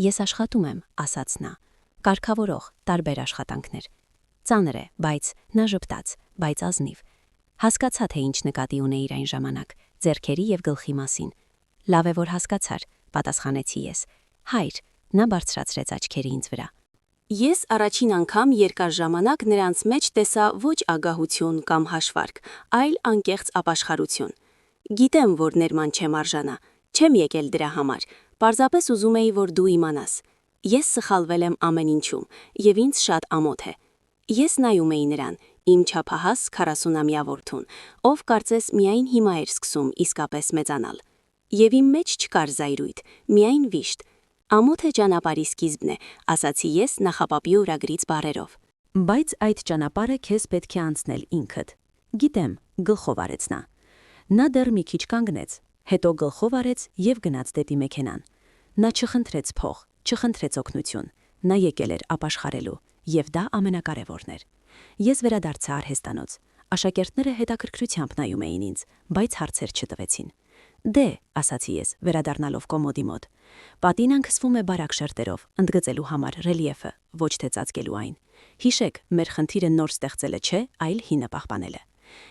Ես աշխատում եմ, ասաց նա։ Կարգավորող, տարբեր աշխատանքներ։ Ծանր է, բայց նա ժպտաց, բայց ազնիվ։ Հասկացա, թե ինչ նկատի ունեիր այն ժամանակ, ձեռքերի եւ գլխի մասին։ Լավ է, որ հասկացար, պատասխանեցի ես։ Հայր, նա բարձրացրեց աչքերը ինձ վրա։ Ես առաջին անգամ երկար ժամանակ նրանց մեջ տեսա ոչ ագահություն կամ հաշվարկ, այլ անկեղծ ապաշխարություն։ Գիտեմ, որ ներման չեմ արժանա, չեմ եկել դրա համար, պարզապես ուզում էի, որ դու իմանաս։ Ես սխալվել եմ ամեն ինչում, եւ ինձ շատ ամոթ է։ Ես նայում էի նրան, իմ չափահաս 40-ամյա որդուն, ով կարծես միայն հիմա էր սկսում իսկապես մեծանալ։ Եվ իմ մեջ չկար զայրույթ, միայն վիշտ։ Ամոթ է ճանապարհի սկիզբն է, ասացի ես նախապապի ուրագրից բառերով։ Բայց այդ ճանապարհը քեզ պետք է անցնել ինքդ։ Գիտեմ, գլխով արեց նա։ Նա դեռ մի քիչ կանգնեց, հետո գլխով արեց եւ գնաց դեպի մեքենան։ Նա չխնդրեց փող, չխնդրեց օգնություն։ Նա եկել էր ապաշխարելու, եւ դա ամենակարևորն էր։ Ես վերադարձա արհեստանոց։ Աշակերտները հետաքրքրությամբ նայում էին ինձ, բայց հարցեր չտվեցին։ Դե, ասացի ես, վերադառնալով կոմոդի մոտ։ Պատին անկսվում է բարակ շերտերով, ընդգծելու համար ռելիեֆը, ոչ թե ծածկելու այն։ Հիշեք, մեր խնդիրը նոր ստեղծելը չէ, այլ հինը պահպանելը։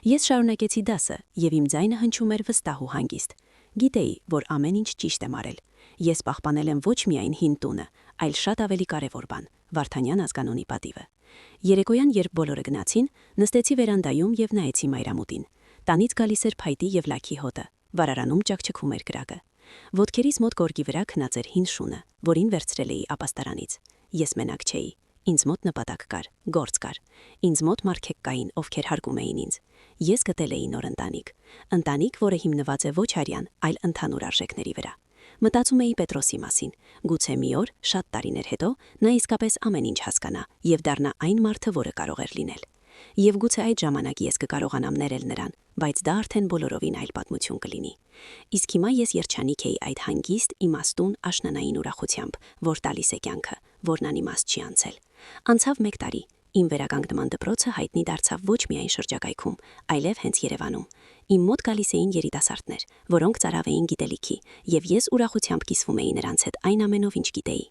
Ես շարունակեցի դասը, եւ իմ ձայնը հնչում էր վստահ ու հանգիստ։ Գիտեի, որ ամեն ինչ ճիշտ եմ արել։ Ես պահպանել եմ ոչ միայն հին տունը, այլ շատ ավելի կարևոր բան՝ Վարդանյան ազգանունի պատիվը։ Երեկոյան, երբ բոլորը գնացին, նստեցի վերանդայում եւ նայեցի մայրամուտին։ Տանից գալիս էր փայտի եւ լաքի հոտը, վարարանում ճակճկում էր կրակը։ Ոտքերիս մոտ գորգի վրա քնած էր հին շունը, որին վերցրել էի ապաստարանից։ Ես մենակ չէի։ Ինձ մոտ նպատակ կար, գործ կար։ Ինձ մոտ մարդիկ կային, ովքեր հարգում էին ինձ։ Ես գտել էի նոր ընտանիք, որը հիմնված է ոչ արյան, այլ ընդհանուր արժեքների վրա։ Մտածում էի Պետրոսի մասին։ Գուցե մի օր, շատ տարիներ հետո, նա իսկապես ամեն ինչ հասկանա եւ դառնա այն մարդը, որը կարող էր լինել։ Եվ գուցե այդ ժամանակ ես կկարողանամ ներել նրան, բայց դա արդեն բոլորովին այլ պատմություն կլինի։ Իսկ հիմա ես երջանիկ էի այդ հանգիստ, իմաստուն, աշնանային ուրախությամբ, որ տալիս է կյանքը, որն անիմաստ չի անցել։ Անցավ 1 տարի։ Իմ վերականգնման դպրոցը հայտնի դարձավ ոչ միայն շրջակայքում, այլև հենց Երևանում։ Իմ մոտ գալիս էին երիտասարդներ, որոնք ծարավ էին գիտելիքի, եւ ես ուրախությամբ կիսվում էի նրանց հետ այն ամենով, ինչ գիտեի։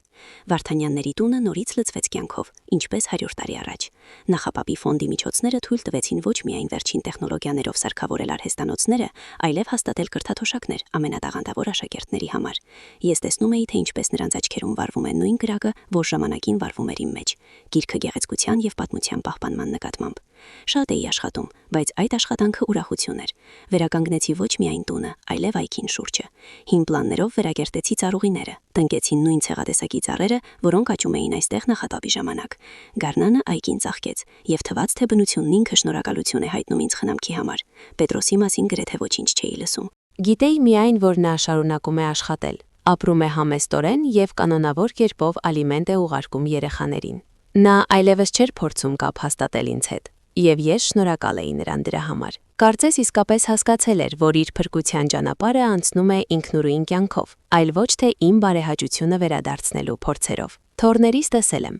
Վարդանյանների տունը նորից լցվեց կյանքով, ինչպես 100 տարի առաջ։ Նախապապի ֆոնդի միջոցները թույլ տվեցին ոչ միայն վերջին տեխնոլոգիաներով սարքավորել արհեստանոցները, այլև հաստատել կրթաթոշակներ ամենատաղանդավոր աշակերտների համար։ Ես տեսնում էի, թե ինչպես նրանց աչքերում վառվում է նույն կրակը, որ ժամանակին վառվում էր իմ մեջ՝ գիրքը գեղեցկության եւ պատմության պահպանման նկատմամբ։ Շատ էի աշխատում, բայց այդ աշխատանքը ուրախություն էր։ Վերականգնեցի ոչ միայն տունը, այլև այգին շուրջը։ Հին պլաններով վերակերտեցի ծառուղիները, տնկեցի նույն ցեղատեսակի ծառերը, որոնք աճում էին այստեղ նախապապի ժամանակ։ Գարնանը այգին ծաղկեց, եւ թվաց, թե բնությունն ինքը շնորհակալություն է հայտնում ինձ խնամքի համար։ Պետրոսի մասին գրեթե ոչինչ չէի լսում։ Գիտեի միայն, որ նա շարունակում է աշխատել, ապրում է համեստորեն եւ կանոնավոր կերպով ալիմենտ է ուղարկում երեխաներին։ Նա այլևս չէր փորձում կապ հաստատել ինձ հետ, եւ ես շնորհակալ էի նրան դրա համար։ Կարծես իսկապես հասկացել էր, որ իր փրկության ճանապարհը անցնում է ինքնուրույն կյանքով, այլ ոչ թե իմ բարեհաճությունը վերադարձնելու փորձերով։ Թորներիս տեսել եմ։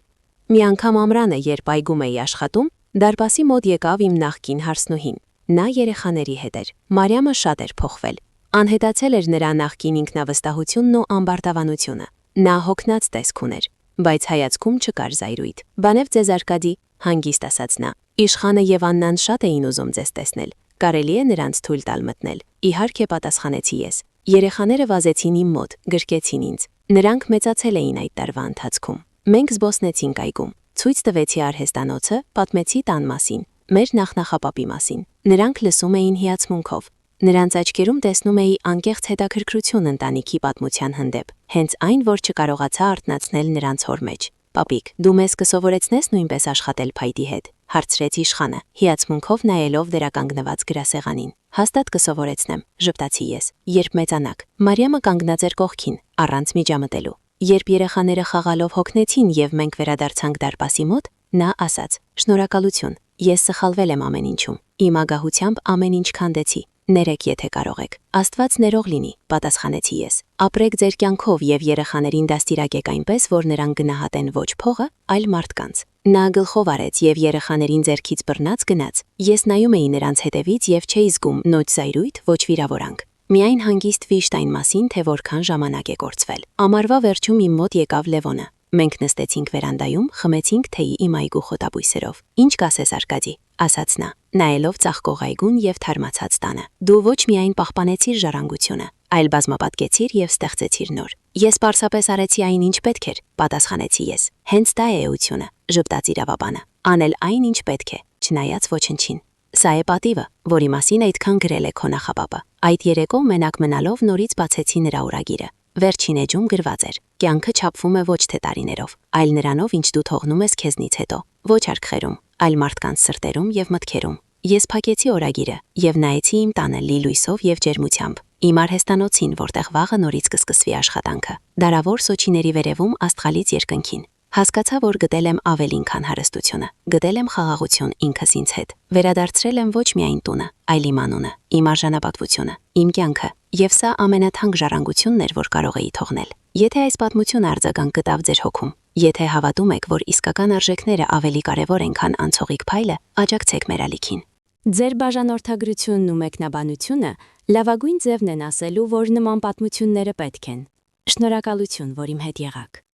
Մի անգամ ամռանը, երբ այգում էի աշխատում,
Դարպասի մոտ եկավ իմ նախկին հարսնուհին։ Նա երեխաների հետ էր։ Մարիամը շատ էր փոխվել։ Անհետացել էր նրա նախկին ինքնավստահությունն ու ամբարտավանությունը։ Նա հոգնած տեսք ուներ, բայց հայացքում չկար զայրույթ։ «Բանև ձեզ Արկադի», հանգիստ ասաց նա։ «Իշխանը եւ Աննան շատ էին ուզում ձեզ տեսնել։ Կարելի է նրանց թույլ տալ մտնել»։ Իհարկե, պատասխանեցի ես։ Երեխաները վազեցին իմ մոտ, գրկեցին ինձ։ Նրանք մեծացել էին այդ տարվա ընթացքում։ Մենք զբոսնեցինք այգում։ Ցույց տվեցի արհեստանոցը, պատմեցի տան մասին, մեր նախնախապապի մասին։ Նրանք լսում էին հիացմունքով։ Նրանց աչքերում տեսնում էի անկեղծ հետաքրքրություն ընտանիքի պատմության հանդեպ, հենց այն, որ չկարողացա արթնացնել նրանց հոր մեջ։ «Պապիկ, դու մեզ կսովորեցնես նույնպես աշխատել փայտի հետ», հարցրեց իշխանը, հիացմունքով նայելով վերականգնված գրասեղանին։ «Հաստատ կսովորեցնեմ», ժպտացի ես։ «Երբ մեծանաք»։ Մարիամը կանգնած էր կողքին, առանց միջամտելու։ Երբ երեխաները խաղալով հոգնեցին եւ մենք վերադարձանք դարպասի մոտ, նա ասաց. «Շնորհակալություն, ես սխալվել եմ ամեն ինչում։ Իմ ագահությամբ ամեն ինչ քանդեցի։ Ներեք, եթե կարող եք»։ «Աստված ներող լինի», պատասխանեցի ես։ «Ապրեք ձեր կյանքով եւ երեխաներին դաստիարակեք այնպես, որ նրանք գնահատեն ոչ փողը, այլ մարդկանց»։ Նա գլխով արեց եւ երեխաներին ձեռքից բռնած գնաց։ Ես նայում էի նրանց հետևից եւ չէի զգում ոչ զայրույթ, ոչ վիրավորանք։ Միայն հանգիստ վիշտ այն մասին, թե որքան ժամանակ է կորցվել։ Ամառվա վերջում իմ մոտ եկավ Լևոնը։ Մենք նստեցինք վերանդայում, խմեցինք թեյի իմ այգու խոտաբույսերով։ «Ինչ կասես, Արկադի», ասաց նա, նայելով ծաղկող այգուն եւ թարմացած տանը։ «Դու ոչ միայն պահպանեցիր ժառանգությունը, այլ բազմապատկեցիր եւ ստեղծեցիր նոր»։ «Ես պարզապես արեցի այն, ինչ պետք էր», պատասխանեցի ես։ «Հենց դա է էությունը», ժպտաց իրավաբանը։ «Անել այն, ինչ պետք է, չնայած ոչնչին։ Սա է պատիվը, որի մասին այդքան գրել է քո նախապապը»։ Այդ երեկո մենակ մնալով նորից բացեցի նրա օրագիրը։ Վերջին էջում գրված էր. «Կյանքը չափվում է ոչ թե տարիներով, այլ նրանով, ինչ դու թողնում ես քեզնից հետո, ոչ արքխերում, այլ մարդկանց սրտերում եւ մտքերում»։ Ես փակեցի օրագիրը եւ նայեցի իմ տանը լի լույսով եւ ջերմությամբ, իմ արհեստանոցին, որտեղ վաղը նորից կսկսվի աշխատանքը, դարավոր Սոչիների վերևում աստղալից երկնքին։ Հասկացա, որ գտել եմ ավելին, քան հարստությունը։ Գտել եմ խաղաղություն ինքս ինձ հետ։ Վերադարձրել եմ ոչ միայն տունը, այլ իմ անունը, իմ արժանապատվությունը, իմ կյանքը։ Եվ սա ամենաթանկ ժառանգությունն էր, որ կարող էի թողնել։ Եթե այս պատմությունը արձագանք գտավ ձեր հոգում, եթե հավատում եք, որ իսկական արժեքները ավելի կարևոր են, քան անցողիկ փայլը, աջակցեք մեր ալիքին։ Ձեր բաժանորդագրությունն ու մեկնաբանությունը լավագույն ձևն են ասելու, որ նման պատմությունները պետք են։ Շնորհակալություն, որ իմ հետ եղաք։